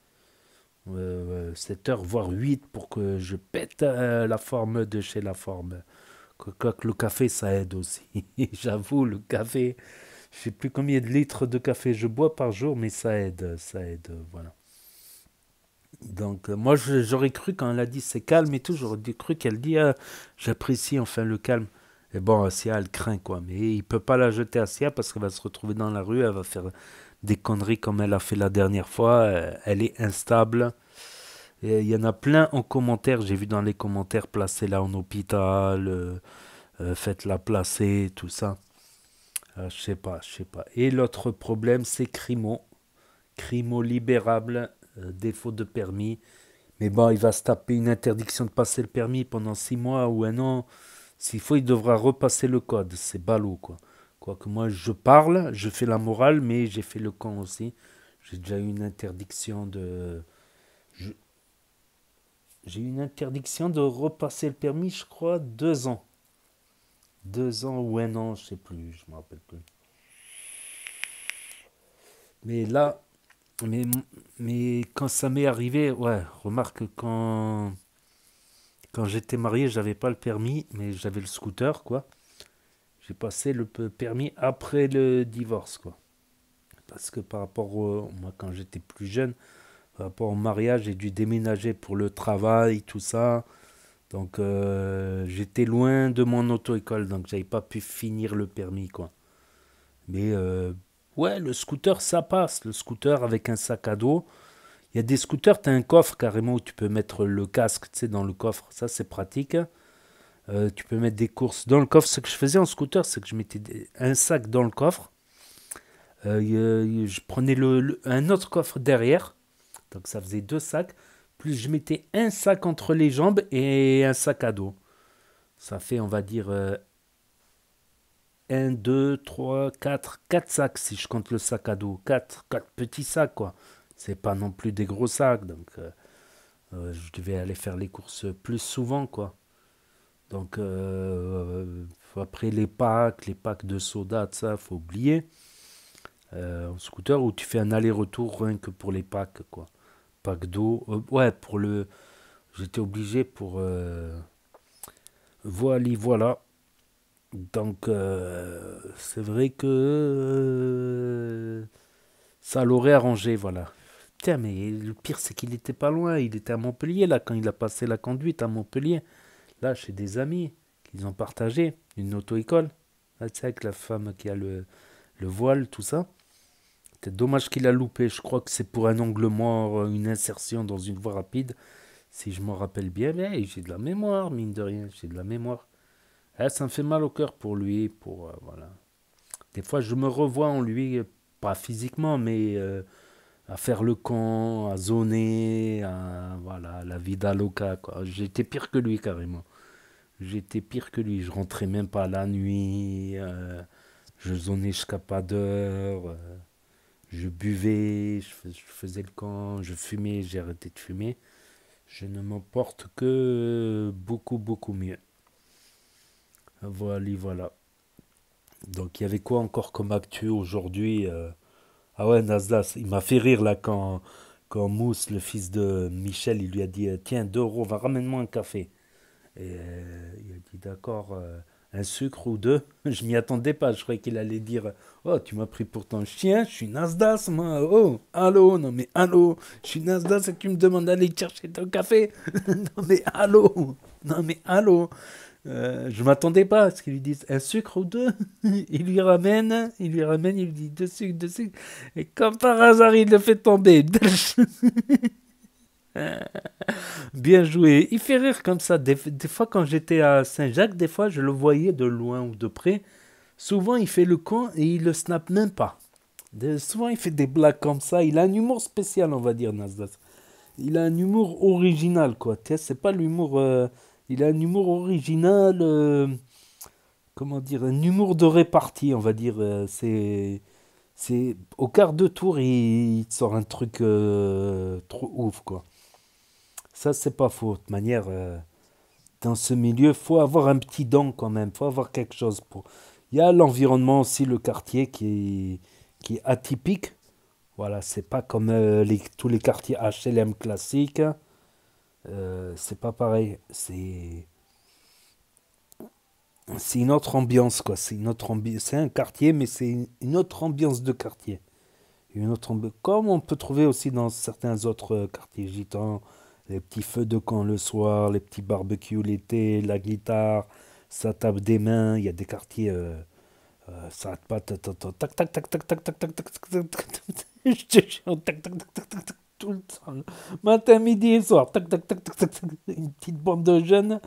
S2: 7 heures, voire 8 pour que je pète la forme de chez la forme. Quoique le café, ça aide aussi. J'avoue, le café, je sais plus combien de litres de café je bois par jour, mais ça aide, voilà. Donc, moi, j'aurais cru, quand elle a dit c'est calme et tout, j'aurais cru qu'elle dit j'apprécie enfin le calme. Et bon, Asia, elle craint, quoi. Mais il peut pas la jeter à Asia parce qu'elle va se retrouver dans la rue, elle va faire des conneries comme elle a fait la dernière fois. Elle est instable. Et il y en a plein en commentaire, j'ai vu dans les commentaires, placez-la en hôpital, faites-la placer, tout ça. Je sais pas. Et l'autre problème, c'est Crimo. Crimo libérable, défaut de permis. Mais bon, il va se taper une interdiction de passer le permis pendant 6 mois ou 1 an. S'il faut, il devra repasser le code. C'est ballot, quoi. Quoique moi, je parle, je fais la morale, mais j'ai fait le camp aussi. J'ai déjà eu une interdiction de... J'ai eu une interdiction de repasser le permis, je crois, 2 ans. 2 ans ou 1 an, je sais plus, je me rappelle plus. Mais là, mais quand ça m'est arrivé, ouais, remarque, quand j'étais marié, j'avais pas le permis, mais j'avais le scooter, quoi. J'ai passé le permis après le divorce, quoi. Parce que par rapport moi, quand j'étais plus jeune, par rapport au mariage, j'ai dû déménager pour le travail, tout ça. Donc, j'étais loin de mon auto-école, donc j'avais pas pu finir le permis, quoi. Mais, ouais, le scooter, ça passe. Le scooter avec un sac à dos. Il y a des scooters, tu as un coffre carrément où tu peux mettre le casque, tu sais, dans le coffre. Ça, c'est pratique. Tu peux mettre des courses dans le coffre. Ce que je faisais en scooter, c'est que je mettais un sac dans le coffre. Je prenais un autre coffre derrière. Donc ça faisait 2 sacs. Plus je mettais un sac entre les jambes et un sac à dos. Ça fait, on va dire, 1, 2, 3, 4 sacs si je compte le sac à dos. 4 petits sacs, quoi. C'est pas non plus des gros sacs. Donc je devais aller faire les courses plus souvent, quoi. Donc après les packs de soda, ça, faut oublier. En scooter où tu fais un aller-retour rien que pour les packs, quoi. Pack d'eau. Ouais, j'étais obligé pour... voilà. Donc, c'est vrai que ça l'aurait arrangé, voilà. Tiens, mais le pire, c'est qu'il était pas loin. Il était à Montpellier, là, quand il a passé la conduite à Montpellier. Là, chez des amis qu'ils ont partagé une auto-école. Là, tu sais, avec la femme qui a le voile, tout ça. C'est dommage qu'il a loupé. Je crois que c'est pour un angle mort, une insertion dans une voie rapide. Si je me rappelle bien, mais j'ai de la mémoire, mine de rien. J'ai de la mémoire. Ça me fait mal au cœur pour lui. Voilà. Des fois, je me revois en lui, pas physiquement, mais à faire le camp, à zoner, voilà, la vida loca, quoi. J'étais pire que lui, carrément. J'étais pire que lui. Je rentrais même pas la nuit. Je zonais jusqu'à pas d'heure. Je buvais, je faisais le camp, je fumais, j'ai arrêté de fumer. Je ne m'en porte que beaucoup, beaucoup mieux. Voilà. Donc, il y avait quoi encore comme actu aujourd'hui Ah ouais, Nasdaq, il m'a fait rire là quand quand Mousse, le fils de Michel, il lui a dit tiens, 2 euros, va ramène-moi un café. Et il a dit d'accord, un sucre ou 2. Je m'y attendais pas, je croyais qu'il allait dire oh, tu m'as pris pour ton chien, je suis Nasdaq, moi. Oh, allô, non mais allô, je suis Nasdaq et tu me demandes d'aller chercher ton café. Non mais allô, non mais allô. Je m'attendais pas à ce qu'il lui dise un sucre ou 2. Il lui ramène, il lui dit 2 sucres, 2 sucres. Et comme par hasard, il le fait tomber. Bien joué. Il fait rire comme ça. Des fois, quand j'étais à Saint-Jacques, des fois, je le voyais de loin ou de près. Souvent, il fait le con et il le snap même pas. Souvent, il fait des blagues comme ça. Il a un humour spécial, on va dire, Nasdaq. Il a un humour original, quoi. C'est pas l'humour... il a un humour original... comment dire? Un humour de répartie, on va dire. C'est au quart de tour, il te sort un truc trop ouf, quoi. Ça, c'est pas faux. De toute manière, dans ce milieu, faut avoir un petit don quand même. Faut avoir quelque chose pour... Il y a l'environnement aussi, le quartier qui est atypique. Voilà, c'est pas comme tous les quartiers HLM classiques. C'est pas pareil. C'est une autre ambiance, quoi. C'est un quartier, mais c'est une autre ambiance de quartier. Comme on peut trouver aussi dans certains autres quartiers gitans. Les petits feux de camp le soir, les petits barbecues l'été, la guitare, ça tape des mains. Il y a des quartiers, ça arrête pas, tac tac tac tac tac tac tac tac tac tac tac. Je te jure, tac tac tac tac tac tac tout le temps. Matin, midi et soir, tac tac tac tac tac tac. Une petite bande de jeunes,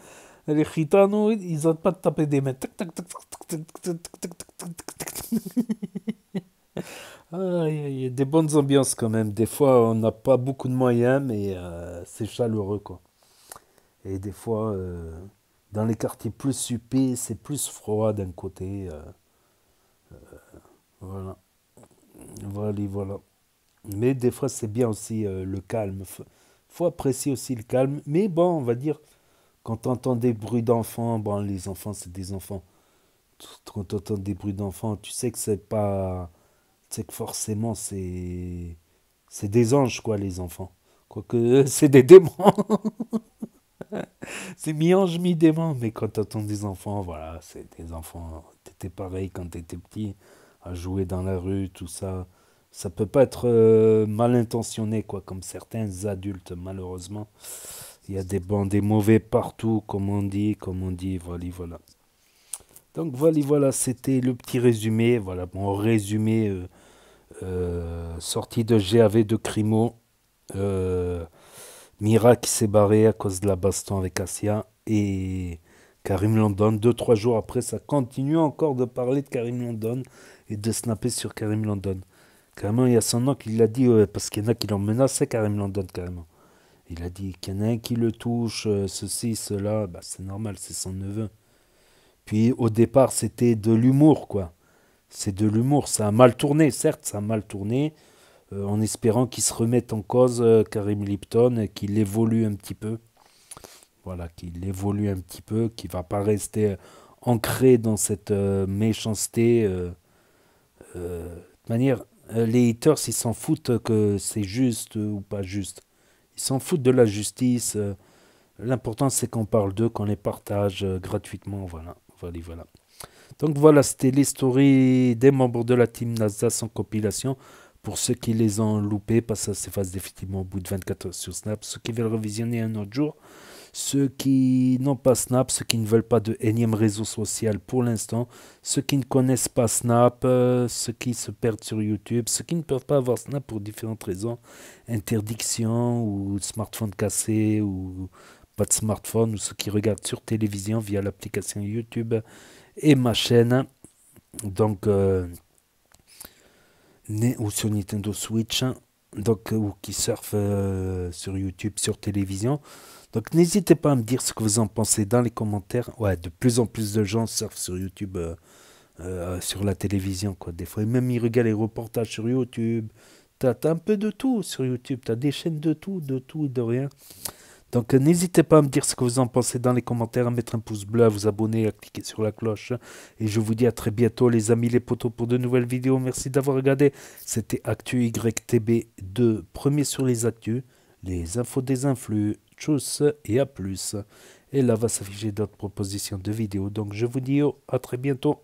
S2: les gitanos, ils n'arrêtent pas de taper des mains. Tac tac tac tac tac tac tac tac tac. Il y a des bonnes ambiances quand même. Des fois, on n'a pas beaucoup de moyens, mais c'est chaleureux, quoi. Et des fois, dans les quartiers plus huppés, c'est plus froid d'un côté. Voilà. Voilà. Mais des fois, c'est bien aussi le calme. Faut apprécier aussi le calme. Mais bon, on va dire, quand on entend des bruits d'enfants, bon, les enfants, c'est des enfants. Quand on entend des bruits d'enfants, tu sais que c'est pas... Tu sais que forcément, c'est des anges, quoi, les enfants. Quoique, c'est des démons. C'est mi-ange, mi-démon. Mais quand tu entends des enfants, voilà, c'est des enfants. T'étais pareil quand t'étais petit, à jouer dans la rue, tout ça. Ça peut pas être mal intentionné, quoi, comme certains adultes, malheureusement. Il y a des bons, des mauvais partout, comme on dit, voilà. Donc voilà, c'était le petit résumé, voilà, bon résumé sorti de GAV de Crimo, Mira qui s'est barré à cause de la baston avec Assia et Karim London. 2-3 jours après, ça continue encore de parler de Karim London et de snapper sur Karim London. Carrément, il y a son oncle, il l'a dit, parce qu'il y en a qui l'ont menacé, Karim London, carrément. Il a dit qu'il y en a un qui le touche, ceci, cela, bah, c'est normal, c'est son neveu. Puis au départ, c'était de l'humour, quoi. C'est de l'humour. Ça a mal tourné, certes, ça a mal tourné, en espérant qu'il se remette en cause, Karim Lipton, et qu'il évolue un petit peu. Voilà, qu'il évolue un petit peu, qu'il ne va pas rester ancré dans cette méchanceté. De toute manière, les haters, ils s'en foutent que c'est juste ou pas juste. Ils s'en foutent de la justice. L'important, c'est qu'on parle d'eux, qu'on les partage gratuitement, voilà. Donc voilà, c'était les stories des membres de la team NASA sans compilation. Pour ceux qui les ont loupés, parce que ça s'efface définitivement au bout de 24 heures sur Snap. Ceux qui veulent revisionner un autre jour. Ceux qui n'ont pas Snap, ceux qui ne veulent pas de énième réseau social pour l'instant. Ceux qui ne connaissent pas Snap, ceux qui se perdent sur YouTube. Ceux qui ne peuvent pas avoir Snap pour différentes raisons. Interdiction ou smartphone cassé ou... pas de smartphone, ou ceux qui regardent sur télévision via l'application YouTube et ma chaîne, donc ou sur Nintendo Switch, donc ou qui surfent sur YouTube, sur télévision. Donc n'hésitez pas à me dire ce que vous en pensez dans les commentaires. Ouais, de plus en plus de gens surfent sur YouTube, sur la télévision, quoi. Des fois, même ils regardent les reportages sur YouTube. T'as un peu de tout sur YouTube. T'as des chaînes de tout et de rien. Donc n'hésitez pas à me dire ce que vous en pensez dans les commentaires, à mettre un pouce bleu, à vous abonner, à cliquer sur la cloche. Et je vous dis à très bientôt les amis, les potos, pour de nouvelles vidéos. Merci d'avoir regardé. C'était Actu YTB2, premier sur les actus, les infos des influx. Tchuss et à plus. Et là va s'afficher d'autres propositions de vidéos. Donc je vous dis à très bientôt.